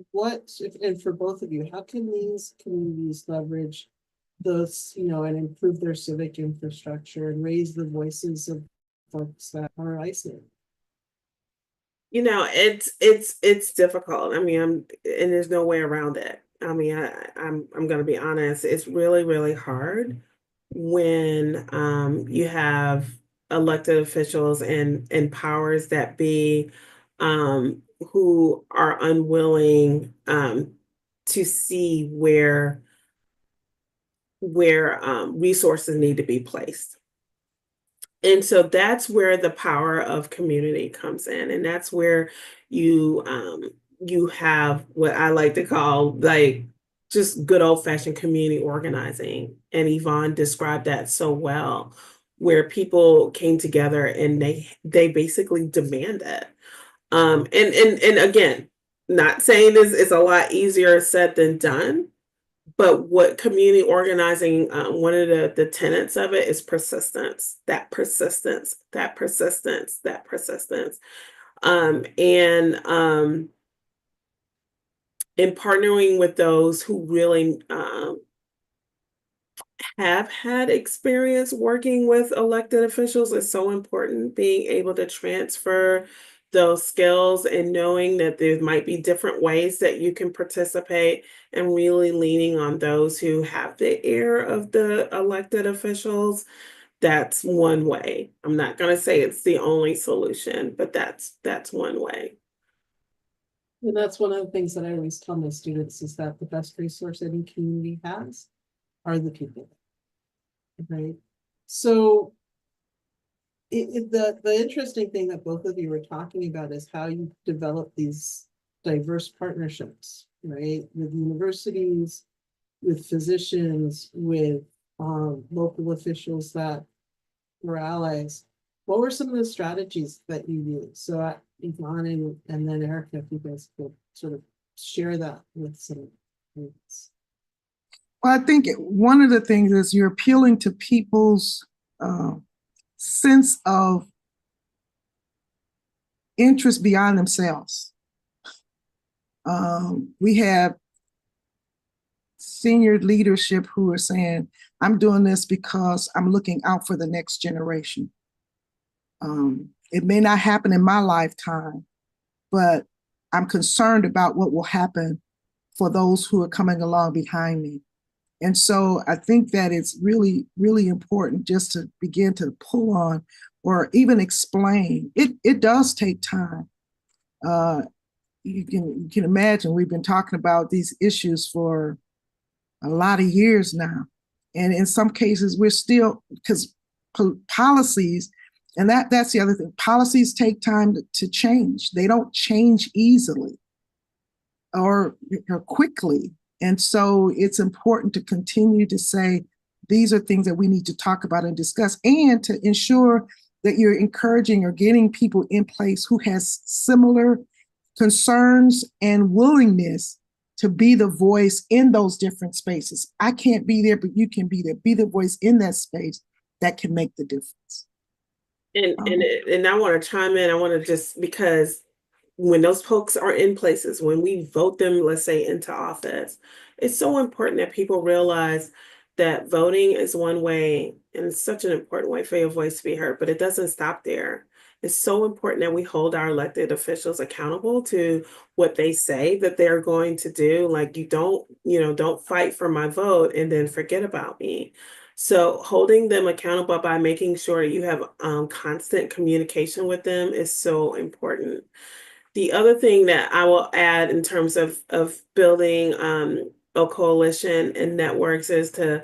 and for both of you, how can these communities leverage those, and improve their civic infrastructure and raise the voices of folks that are isolated? It's difficult. I mean, and there's no way around it. I mean, I'm going to be honest. It's really, really hard when you have elected officials and powers that be who are unwilling to see where resources need to be placed. And so that's where the power of community comes in. And that's where you have what I like to call just good old fashioned community organizing. And Yvonne described that so well, where people came together and they basically demanded. And again, not saying this is a lot easier said than done, but what community organizing, one of the tenets of it is persistence, that persistence, that persistence, that persistence. And in partnering with those who really have had experience working with elected officials is so important. Being able to transfer those skills and knowing that there might be different ways that you can participate, and really leaning on those who have the ear of the elected officials. That's one way. I'm not going to say it's the only solution, but that's one way. And that's one of the things that I always tell my students is that the best resource any community has are the people. Right. So the interesting thing that both of you were talking about is how you develop these diverse partnerships, right? With universities, with physicians, with local officials that were allies. What were some of the strategies that you used? So Yvonne and then Ericka, if you guys could sort of share that with some students. Well, I think one of the things is you're appealing to people's sense of interest beyond themselves. We have senior leadership who are saying, I'm doing this because I'm looking out for the next generation. It may not happen in my lifetime, but I'm concerned about what will happen for those who are coming along behind me. And so I think that it's really, really important just to begin to pull on or even explain. It does take time. You can imagine we've been talking about these issues for a lot of years now. And in some cases, we're still, because policies, and that's the other thing, policies take time to change. They don't change easily or quickly. And so it's important to continue to say, these are things that we need to talk about and discuss, and to ensure that you're encouraging or getting people in place who has similar concerns and willingness to be the voice in those different spaces. I can't be there, but you can be there. Be the voice in that space that can make the difference. And I want to chime in. I want to just, because when those folks are in places, when we vote them, let's say, into office, it's so important that people realize that voting is one way, and it's such an important way for your voice to be heard, but it doesn't stop there. It's so important that we hold our elected officials accountable to what they say that they're going to do. Like, don't fight for my vote and then forget about me. So holding them accountable by making sure you have constant communication with them is so important. The other thing that I will add in terms of building a coalition and networks is to,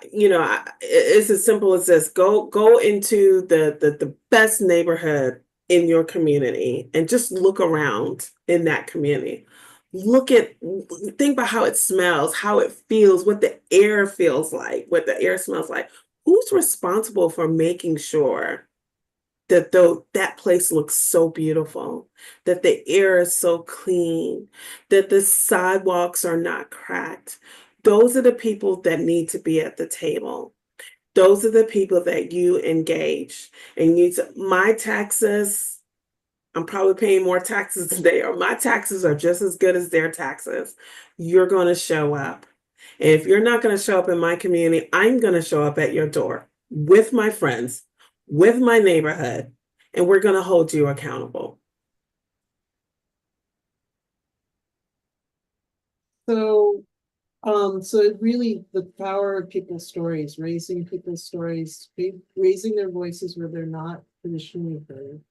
it's as simple as this: go into the best neighborhood in your community and just look around in that community. Think about how it smells, how it feels, what the air feels like, what the air smells like. Who's responsible for making sure that that place looks so beautiful, that the air is so clean, that the sidewalks are not cracked? Those are the people that need to be at the table. Those are the people that you engage. And my taxes, I'm probably paying more taxes today, or my taxes are just as good as their taxes. You're going to show up. And if you're not going to show up in my community, I'm going to show up at your door with my friends, with my neighborhood, and we're going to hold you accountable. So it really, the power of people's stories, raising people's stories, raising their voices where they're not traditionally heard,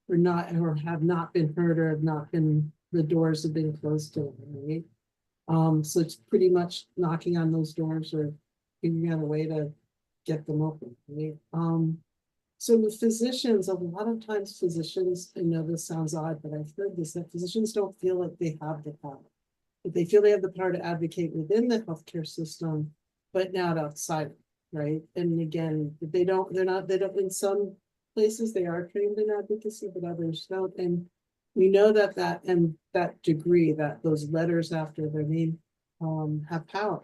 or have not been heard, or have not been, the doors have been closed to them, right? So it's pretty much knocking on those doors or figuring out a way to get them open, right? So with physicians, a lot of times physicians, I know this sounds odd, but I've heard this, that physicians don't feel like they have the power. But they feel they have the power to advocate within the healthcare system, but not outside, right? And again, they don't, in some places they are trained in advocacy, but others don't. And we know that degree, that those letters after their name have power.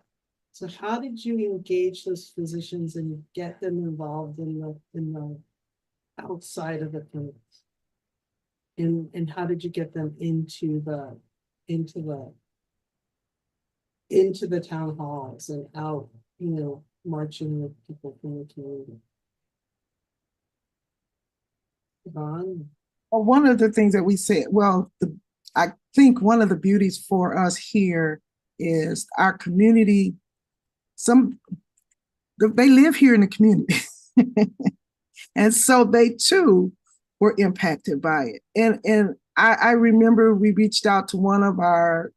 So how did you engage those physicians and get them involved in the outside of the clinics? And how did you get them into the into the town halls and out, marching with people from the community. Yvonne? Well, one of the things that we said, I think one of the beauties for us here is our community. They live here in the community. And so they too were impacted by it. And I remember we reached out to one of our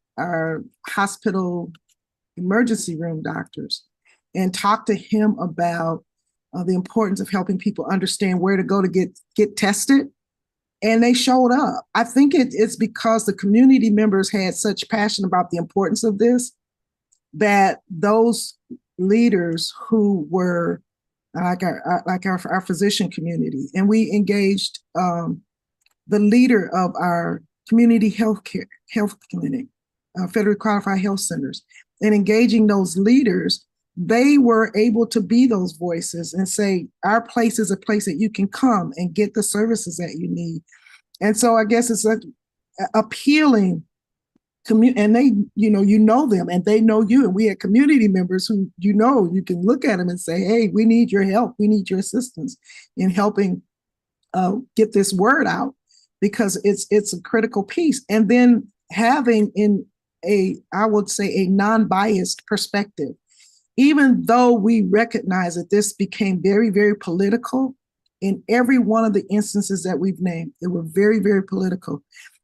hospital emergency room doctors and talked to him about the importance of helping people understand where to go to get tested. And they showed up. I think it's because the community members had such passion about the importance of this, that those leaders who were like our physician community, and we engaged the leader of our community health clinic, federally qualified health centers, and engaging those leaders, they were able to be those voices and say, our place is a place that you can come and get the services that you need. And so I guess it's like appealing and they, you know them and they know you. And we had community members who, you can look at them and say, hey, we need your help. We need your assistance in helping get this word out, because it's a critical piece. And then having I would say a non-biased perspective, even though we recognize that this became very, very political in every one of the instances that we've named, they were very, very political.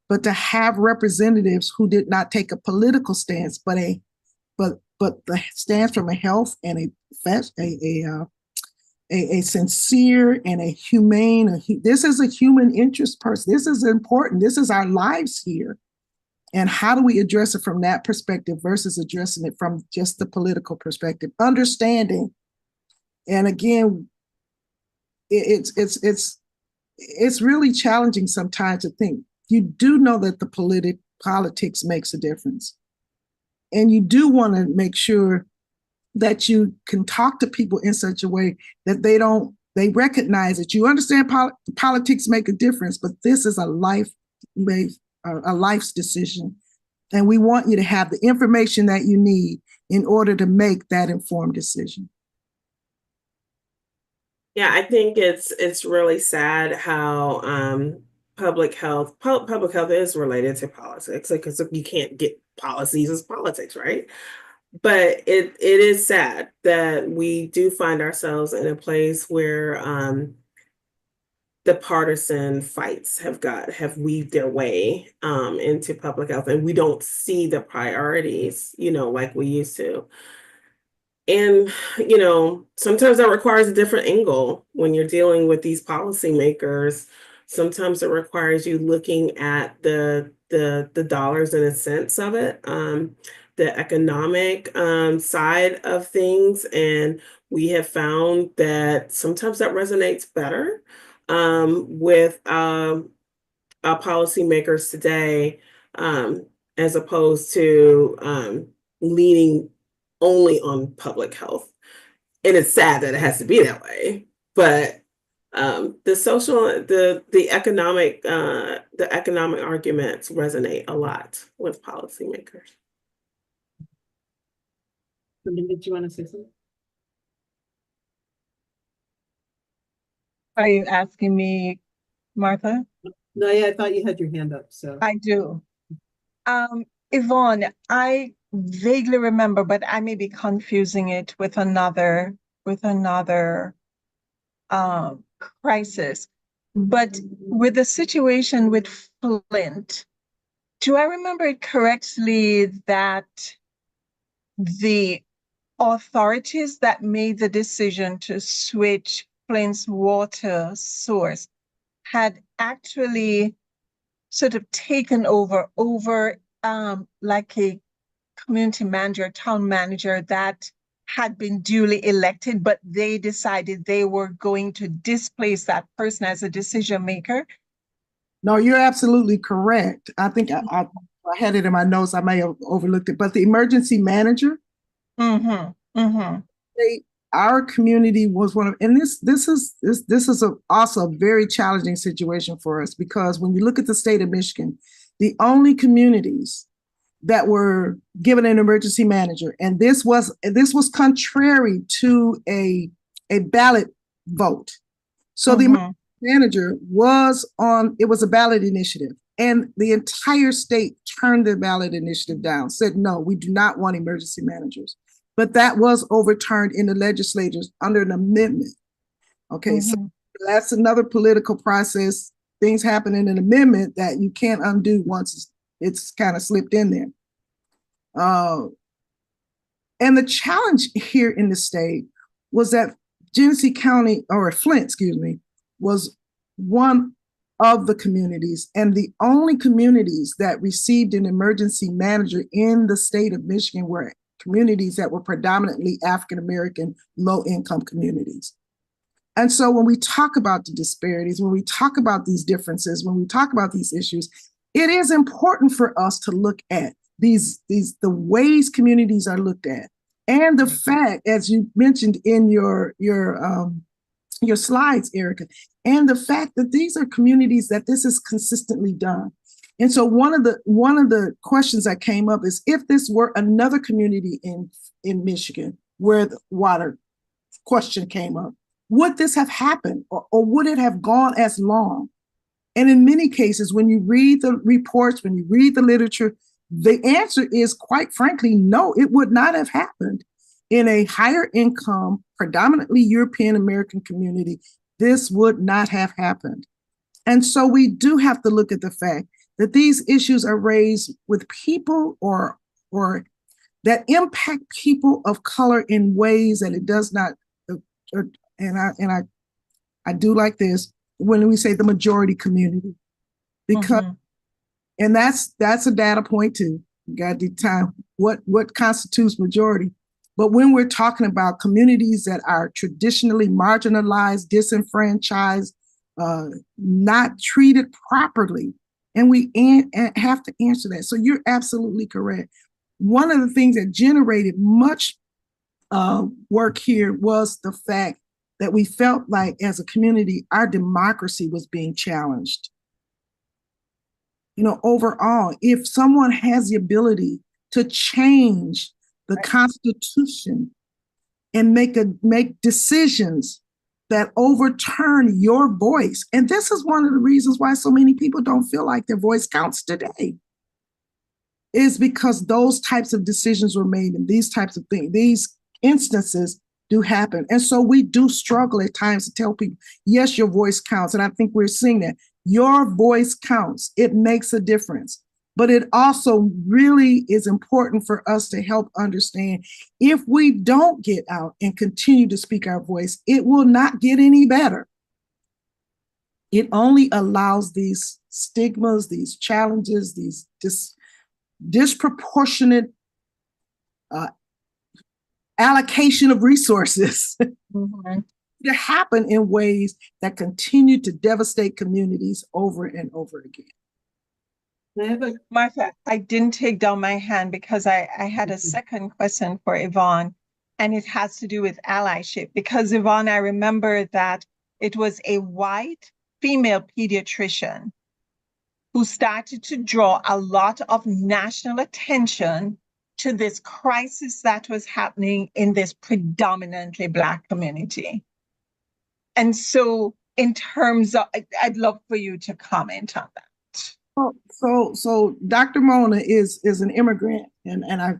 But to have representatives who did not take a political stance, but the stance from a health and a sincere and a humane, this is a human interest person. This is important. This is our lives here. And how do we address it from that perspective versus addressing it from just the political perspective? Understanding, and again, it's really challenging sometimes to think. You do know that the politics makes a difference. And you do want to make sure that you can talk to people in such a way that they recognize that you understand politics make a difference, but this is a life's decision. And we want you to have the information that you need in order to make that informed decision. Yeah, I think it's really sad how public health is related to politics, because you can't get policies as politics, right? But it is sad that we do find ourselves in a place where the partisan fights have weaved their way into public health, and we don't see the priorities, like we used to. And, sometimes that requires a different angle when you're dealing with these policymakers. Sometimes it requires you looking at the dollars and the cents of it, the economic side of things. And we have found that sometimes that resonates better with our policymakers today, as opposed to leaning only on public health. And it's sad that it has to be that way, but the social, the economic arguments resonate a lot with policymakers. Did you want to say something? Are you asking me, Martha? No, yeah, I thought you had your hand up, so. I do. Yvonne, I vaguely remember, but I may be confusing it with another crisis. But with the situation with Flint, do I remember it correctly that the authorities that made the decision to switch Flint's water source had actually sort of taken over like a community manager, town manager that had been duly elected, but they decided they were going to displace that person as a decision maker? No, you're absolutely correct. I think I had it in my notes. I may have overlooked it, but the emergency manager, our community was one of, and this is also a very challenging situation for us, because when you look at the state of Michigan, the only communities that were given an emergency manager. And this was contrary to a ballot vote. So the emergency manager was a ballot initiative, and the entire state turned the ballot initiative down, said, no, we do not want emergency managers. But that was overturned in the legislatures under an amendment. Okay, so that's another political process. Things happen in an amendment that you can't undo once it's kind of slipped in there. And the challenge here in the state was that Genesee County, or Flint, excuse me, was one of the communities and the only communities that received an emergency manager in the state of Michigan were communities that were predominantly African-American, low-income communities. And so when we talk about the disparities, when we talk about these differences, when we talk about these issues, it is important for us to look at the ways communities are looked at. And the fact, as you mentioned in your slides, Ericka, and the fact that these are communities that this is consistently done. And so one of the questions that came up is, if this were another community in Michigan where the water question came up, would this have happened, or would it have gone as long? And in many cases, when you read the reports, when you read the literature, the answer is, quite frankly, no, it would not have happened. In a higher income, predominantly European American community, this would not have happened. And so we do have to look at the fact that these issues are raised with people or that impact people of color in ways that it does not. I do like this when we say the majority community, because and that's a data point too. You got to time what constitutes majority. But when we're talking about communities that are traditionally marginalized, disenfranchised, not treated properly, and we have to answer that. So you're absolutely correct. One of the things that generated much work here was the fact that we felt like, as a community, our democracy was being challenged. You know, overall, if someone has the ability to change the Constitution and make decisions that overturn your voice, and this is one of the reasons why so many people don't feel like their voice counts today, is because those types of decisions were made, and these types of things, these instances do happen. And so we do struggle at times to tell people, yes, your voice counts. And I think we're seeing that. Your voice counts. It makes a difference. But it also really is important for us to help understand, if we don't get out and continue to speak our voice, it will not get any better. It only allows these stigmas, these challenges, these disproportionate allocation of resources to happen in ways that continue to devastate communities over and over again. Martha, I didn't take down my hand because I had a second question for Yvonne, and it has to do with allyship. Because Yvonne, I remember that it was a white female pediatrician who started to draw a lot of national attention to this crisis that was happening in this predominantly Black community. And so in terms of, I'd love for you to comment on that. So Dr. Mona is an immigrant, and I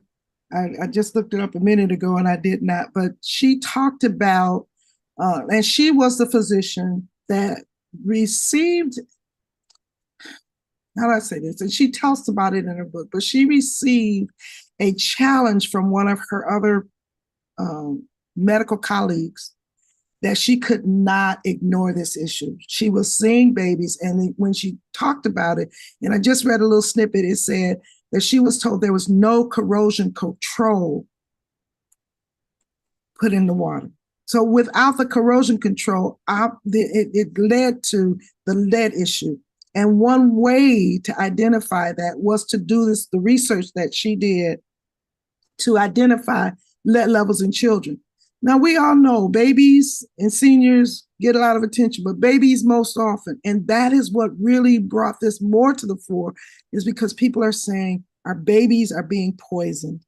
just looked it up a minute ago and I did not, but she talked about, and she was the physician that received, how do I say this? And she tells about it in her book, but she received a challenge from one of her other medical colleagues that she could not ignore this issue. She was seeing babies, and when she talked about it, and I just read a little snippet, it said that she was told there was no corrosion control put in the water. So without the corrosion control, it led to the lead issue. And one way to identify that was to do the research that she did to identify lead levels in children. Now, we all know babies and seniors get a lot of attention, but babies most often. And that is what really brought this more to the fore, is because people are saying our babies are being poisoned.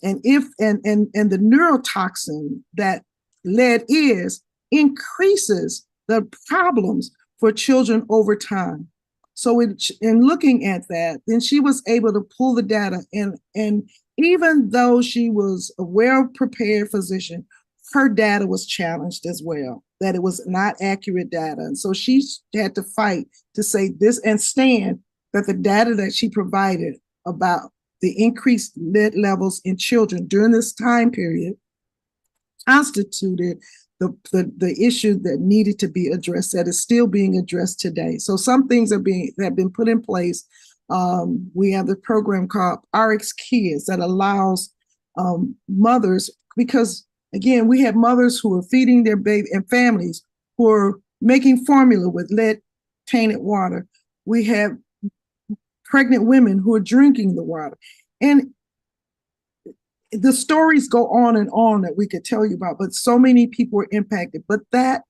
And the neurotoxin that lead is increases the problems for children over time. So in looking at that, then she was able to pull the data, and even though she was a well-prepared physician, her data was challenged as well, that it was not accurate data. And so she had to fight to say this and stand that the data that she provided about the increased lead levels in children during this time period constituted the issue that needed to be addressed, that is still being addressed today. So some things have been put in place. We have the program called RX Kids that allows mothers, because again, we have mothers who are feeding their baby and families who are making formula with lead tainted water. We have pregnant women who are drinking the water. And the stories go on that we could tell you about, but so many people were impacted. But that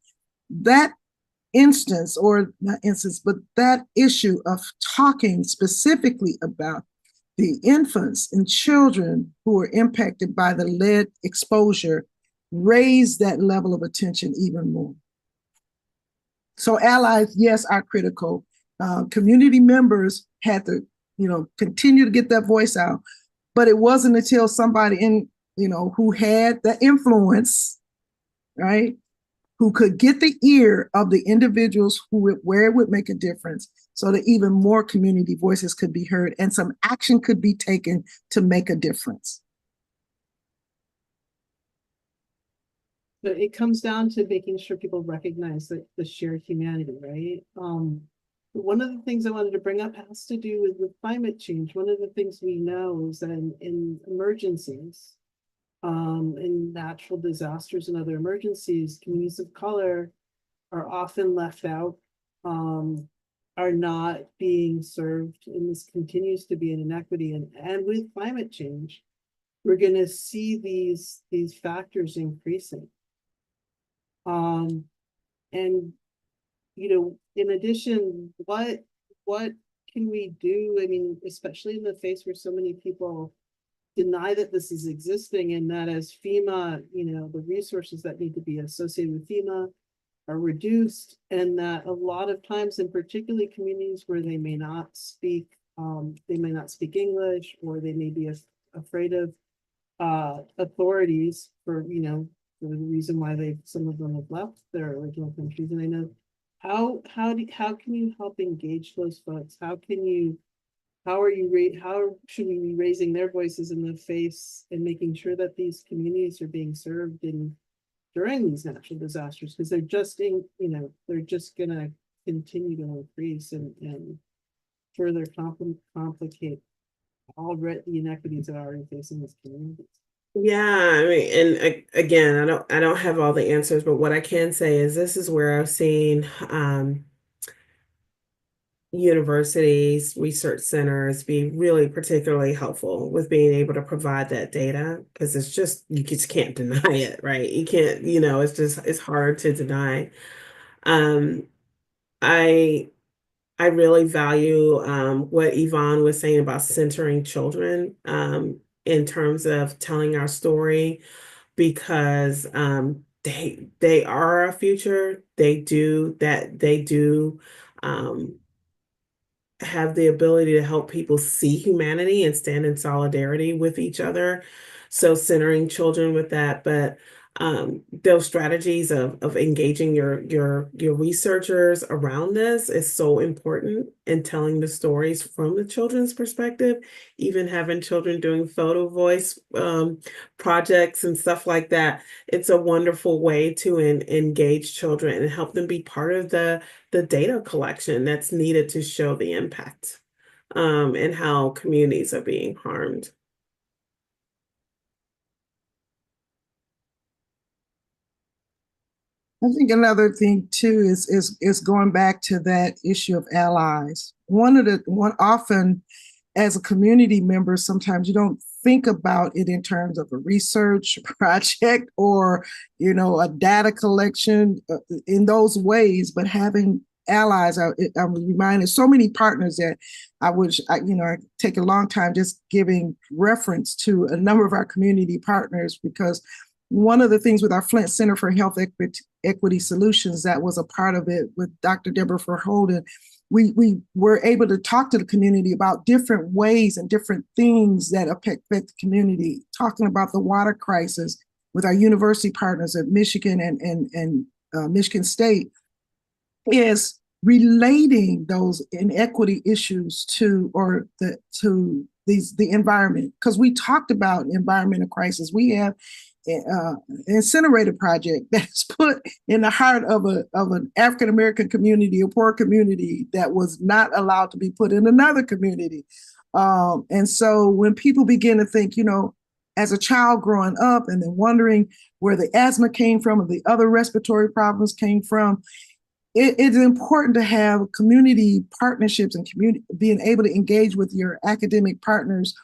instance, or not instance, but that issue of talking specifically about the infants and children who were impacted by the lead exposure raised that level of attention even more. So allies, yes, are critical. Community members had to, continue to get that voice out. But it wasn't until somebody who had the influence, right, who could get the ear of the individuals where it would make a difference, so that even more community voices could be heard and some action could be taken to make a difference. But it comes down to making sure people recognize the shared humanity, right? One of the things I wanted to bring up has to do with climate change. One of the things we know is that in emergencies, in natural disasters and other emergencies, communities of color are often left out, are not being served, and this continues to be an inequity. And with climate change, we're going to see these factors increasing. And in addition, what can we do? I mean, especially in the face where so many people deny that this is existing, and that as FEMA, the resources that need to be associated with FEMA are reduced, and that a lot of times, in particularly communities where they may not speak English, or they may be afraid of authorities for the reason why some of them have left their original countries. And I know how can you help engage those folks? How should we be raising their voices in the face and making sure that these communities are being served during these natural disasters? Because they're just gonna continue to increase and further complicate already the inequities that are already facing these communities. Yeah, I mean, and again, I don't have all the answers, but what I can say is this is where I've seen universities, research centers be really particularly helpful with being able to provide that data, because you just can't deny it, right? You can't, it's hard to deny. I really value what Yvonne was saying about centering children in terms of telling our story, because they are our future. They do have the ability to help people see humanity and stand in solidarity with each other. So centering children with that, but those strategies of engaging your researchers around this is so important, and telling the stories from the children's perspective, even having children doing photo voice projects and stuff like that. It's a wonderful way to engage children and help them be part of the data collection that's needed to show the impact and how communities are being harmed. I think another thing too is going back to that issue of allies. One often as a community member, sometimes you don't think about it in terms of a research project or a data collection in those ways, but having allies. I'm reminded so many partners that I take a long time just giving reference to a number of our community partners, because one of the things with our Flint Center for Health Equity Solutions that was a part of it with Dr. Deborah Verholden, we were able to talk to the community about different ways and different things that affect the community, talking about the water crisis with our university partners at Michigan and Michigan State, is relating those inequity issues to the environment. Because we talked about environmental crisis. We have incinerator project that's put in the heart of an African American community, a poor community, that was not allowed to be put in another community. And so when people begin to think, as a child growing up and then wondering where the asthma came from and the other respiratory problems came from, it's important to have community partnerships and being able to engage with your academic partners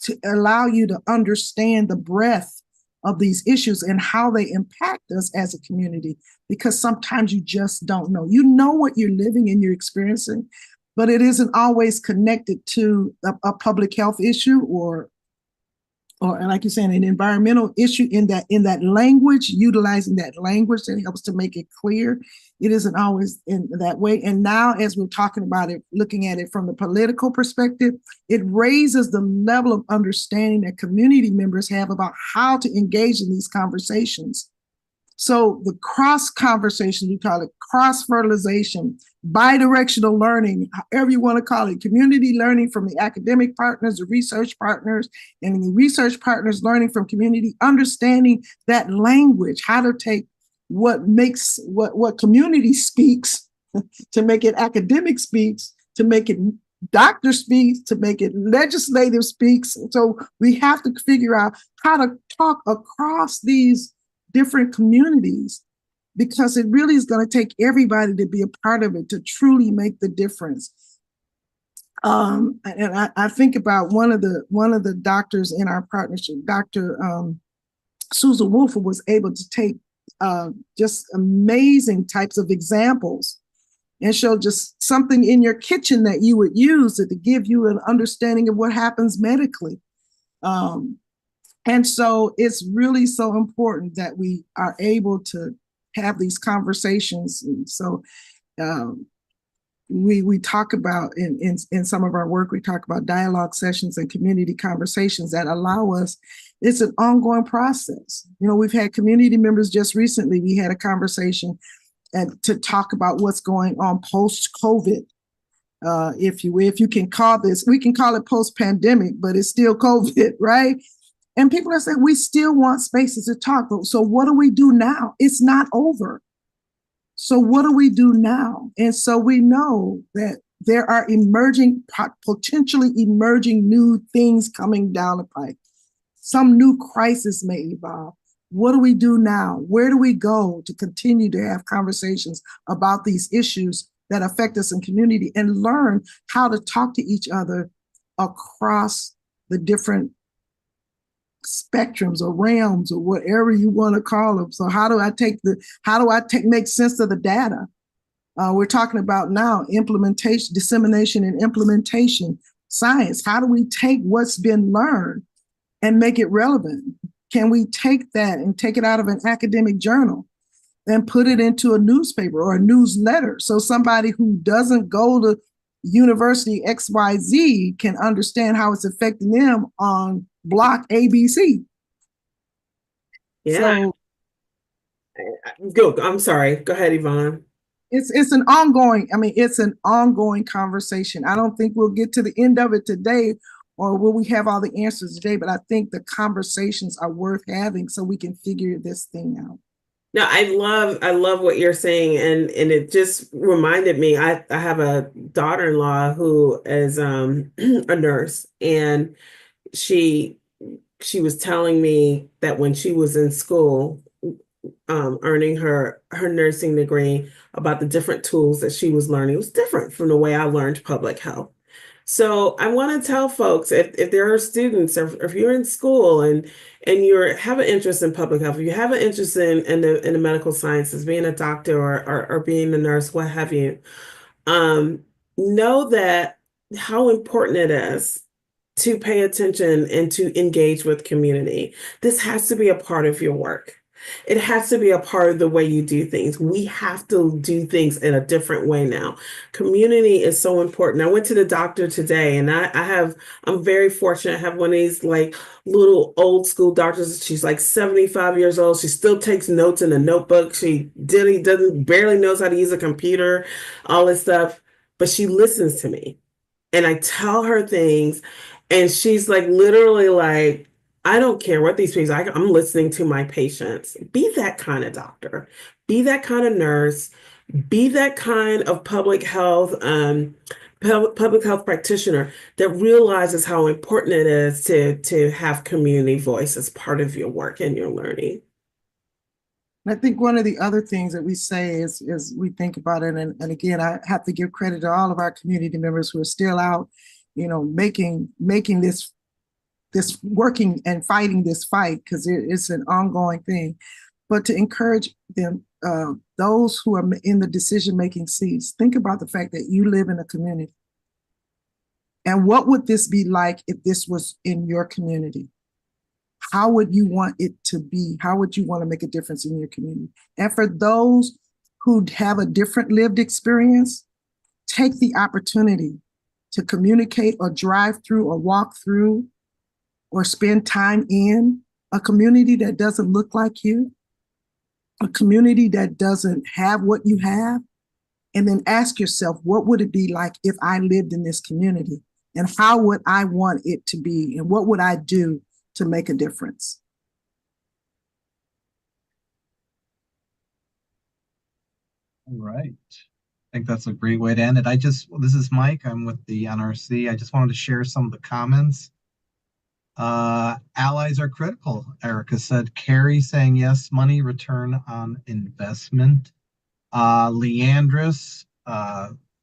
to allow you to understand the breadth of these issues and how they impact us as a community, because sometimes you just don't know. You know what you're living and you're experiencing, but it isn't always connected to a public health issue or like you're saying, an environmental issue in that language, utilizing that language that helps to make it clear. It isn't always in that way. And now, as we're talking about it, looking at it from the political perspective, it raises the level of understanding that community members have about how to engage in these conversations. So the cross conversation, we call it cross fertilization, bidirectional learning, however you want to call it, community learning from the academic partners, the research partners, and the research partners learning from community, understanding that language, how to take what community speaks to make it academic speaks, to make it doctor speaks, to make it legislative speaks. So we have to figure out how to talk across these different communities, because it really is going to take everybody to be a part of it to truly make the difference. And I think about one of the doctors in our partnership, Dr. Susan Wolfer, was able to take just amazing types of examples and show just something in your kitchen that you would use to give you an understanding of what happens medically. And so it's really so important that we are able to have these conversations. And so we talk about in some of our work, we talk about dialogue sessions and community conversations that allow us. It's an ongoing process. We've had community members just recently. We had a conversation to talk about what's going on post-COVID. If you can call this, we can call it post-pandemic, but it's still COVID, right? And people are saying, we still want spaces to talk. So what do we do now? It's not over. So what do we do now? And so we know that there are potentially emerging new things coming down the pipe. Some new crisis may evolve. What do we do now? Where do we go to continue to have conversations about these issues that affect us in community and learn how to talk to each other across the different spectrums or realms or whatever you want to call them? So how do I make sense of the data? We're talking about now implementation, dissemination and implementation science. How do we take what's been learned and make it relevant? Can we take that and take it out of an academic journal and put it into a newspaper or a newsletter, so somebody who doesn't go to University XYZ can understand how it's affecting them on block ABC? Yeah. So, I'm sorry. Go ahead, Yvonne. It's an ongoing conversation. I don't think we'll get to the end of it today, or will we have all the answers today, but I think the conversations are worth having so we can figure this thing out. No, I love what you're saying, and it just reminded me. I have a daughter-in-law who is a nurse, and she was telling me that when she was in school, earning her nursing degree, about the different tools that she was learning. It was different from the way I learned public health. So I want to tell folks if there are students or if you're in school and you have an interest in public health, if you have an interest in the medical sciences, being a doctor or being a nurse, what have you, um, know that how important it is to pay attention and to engage with community. This has to be a part of your work. It has to be a part of the way you do things. We have to do things in a different way now. Community is so important. I went to the doctor today and I'm very fortunate. I have one of these like little old school doctors. She's like 75 years old. She still takes notes in a notebook. She doesn't barely knows how to use a computer, all this stuff, but she listens to me and I tell her things, and she's like literally like, I don't care what these people, I'm listening to my patients. Be that kind of doctor, be that kind of nurse, be that kind of public health practitioner that realizes how important it is to have community voice as part of your work and your learning. I think one of the other things that we say is we think about it, and again, I have to give credit to all of our community members who are still out, making this working and fighting this fight, because it's an ongoing thing. But to encourage them, those who are in the decision-making seats, think about the fact that you live in a community. And what would this be like if this was in your community? How would you want it to be? How would you want to make a difference in your community? And for those who have a different lived experience, take the opportunity to communicate or drive through or walk through or spend time in a community that doesn't look like you, a community that doesn't have what you have, and then ask yourself, what would it be like if I lived in this community? And how would I want it to be? And what would I do to make a difference? All right. I think that's a great way to end it. This is Mike. I'm with the NRC. I just wanted to share some of the comments. Allies are critical, Ericka said. Carrie saying yes, money return on investment. Leandris,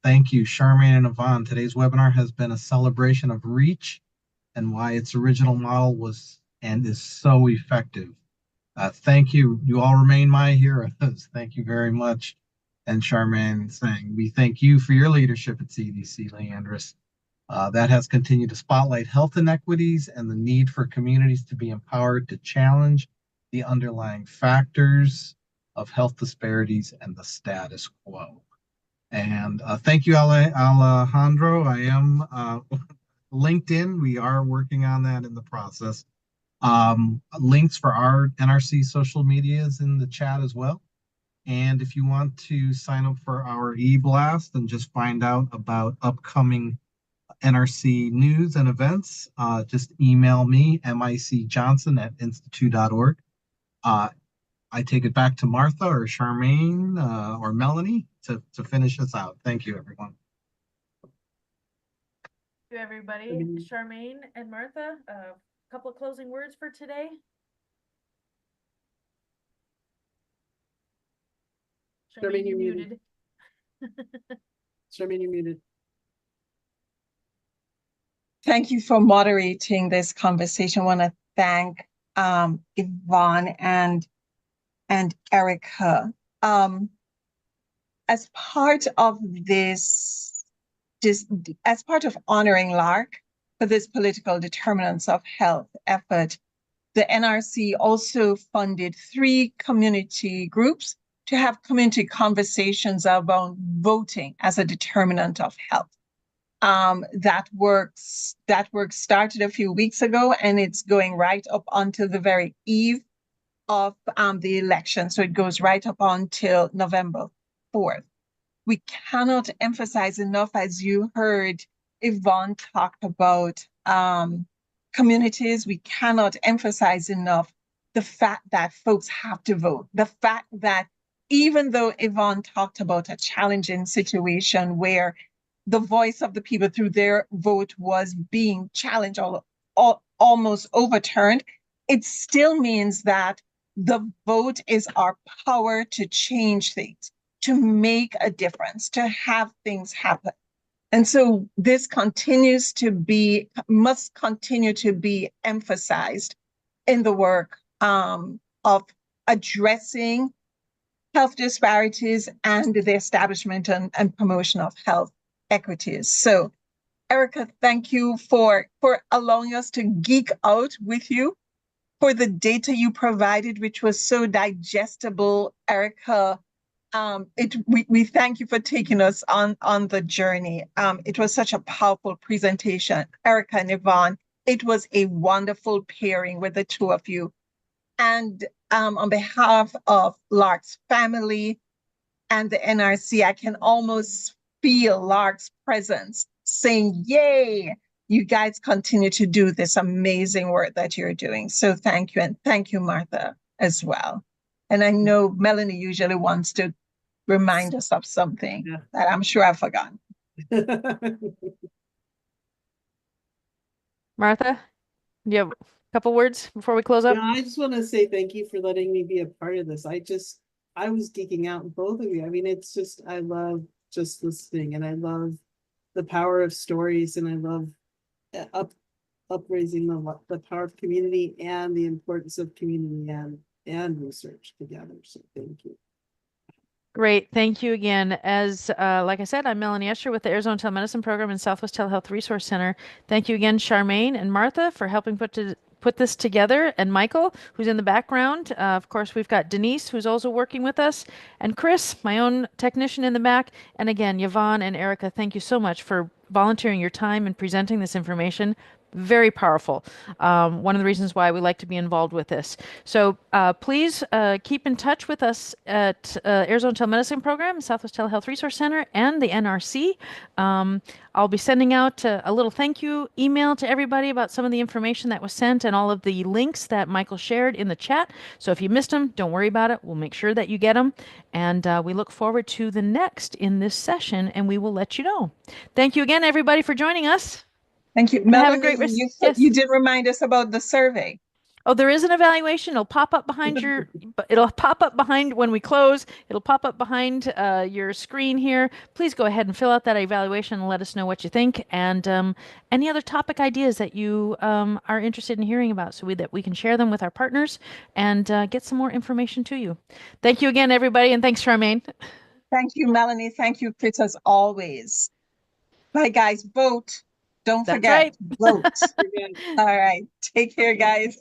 thank you. Charmaine and Yvonne, today's webinar has been a celebration of reach and why its original model was and is so effective. Thank you. You all remain my heroes. Thank you very much. And Charmaine saying, we thank you for your leadership at CDC, Leandris. That has continued to spotlight health inequities and the need for communities to be empowered to challenge the underlying factors of health disparities and the status quo. And thank you, Alejandro. I am LinkedIn. We are working on that in the process. Links for our NRC social media is in the chat as well. And if you want to sign up for our e-blast and just find out about upcoming NRC news and events, just email me, micjohnson@institute.org. I take it back to Martha or Charmaine or Melanie to finish us out. Thank you, everyone. Thank you, everybody. Charmaine and Martha, a couple of closing words for today. Charmaine, you're muted. Charmaine, you're muted. Thank you for moderating this conversation. I want to thank Yvonne and Ericka. As part of as part of honoring Lark for this political determinants of health effort, the NRC also funded 3 community groups to have community conversations about voting as a determinant of health. That work started a few weeks ago, and it's going right up until the very eve of the election. So it goes right up until November 4th. We cannot emphasize enough, as you heard Yvonne talk about communities, we cannot emphasize enough the fact that folks have to vote. The fact that even though Yvonne talked about a challenging situation where the voice of the people through their vote was being challenged or almost overturned, it still means that the vote is our power to change things, to make a difference, to have things happen. And so this must continue to be emphasized in the work of addressing health disparities and the establishment and promotion of health equities. So, Ericka, thank you for allowing us to geek out with you, for the data you provided, which was so digestible. Ericka, we thank you for taking us on the journey. It was such a powerful presentation. Ericka and Yvonne, it was a wonderful pairing with the two of you. And on behalf of Lark's family and the NRC, I can almost feel Lark's presence saying, yay, you guys continue to do this amazing work that you're doing. So thank you. And thank you, Martha, as well. And I know Melanie usually wants to remind us of something that I'm sure I've forgotten. Martha, do you have a couple words before we close up? Yeah, I just want to say thank you for letting me be a part of this. I was geeking out in both of you. I mean, it's just, I love just listening, and I love the power of stories, and I love upraising the power of community and the importance of community and research together. So thank you. Great. Thank you again. As like I said, I'm Melanie Escher with the Arizona Telemedicine Program and Southwest Telehealth Resource Center. Thank you again, Charmaine and Martha, for helping put this together, and Michael, who's in the background. Of course, we've got Denise, who's also working with us, and Chris, my own technician in the back. And again, Yvonne and Ericka, thank you so much for volunteering your time and presenting this information. Very powerful. One of the reasons why we like to be involved with this. So please keep in touch with us at Arizona Telemedicine Program, Southwest Telehealth Resource Center, and the NRC. I'll be sending out a little thank you email to everybody about some of the information that was sent and all of the links that Michael shared in the chat. So if you missed them, don't worry about it. We'll make sure that you get them. And we look forward to the next in this session, and we will let you know. Thank you again, everybody, for joining us. Thank you. Have a Melanie, great rest. Yes. You did remind us about the survey. Oh, there is an evaluation. It'll pop up behind it'll pop up behind when we close. It'll pop up behind your screen here. Please go ahead and fill out that evaluation and let us know what you think, and any other topic ideas that you are interested in hearing about, so that we can share them with our partners and get some more information to you. Thank you again, everybody, and thanks, Charmaine. Thank you, Melanie. Thank you, Chris, as always. Bye, guys. Vote. Don't That's forget. right. Vote. All right. Take care, guys.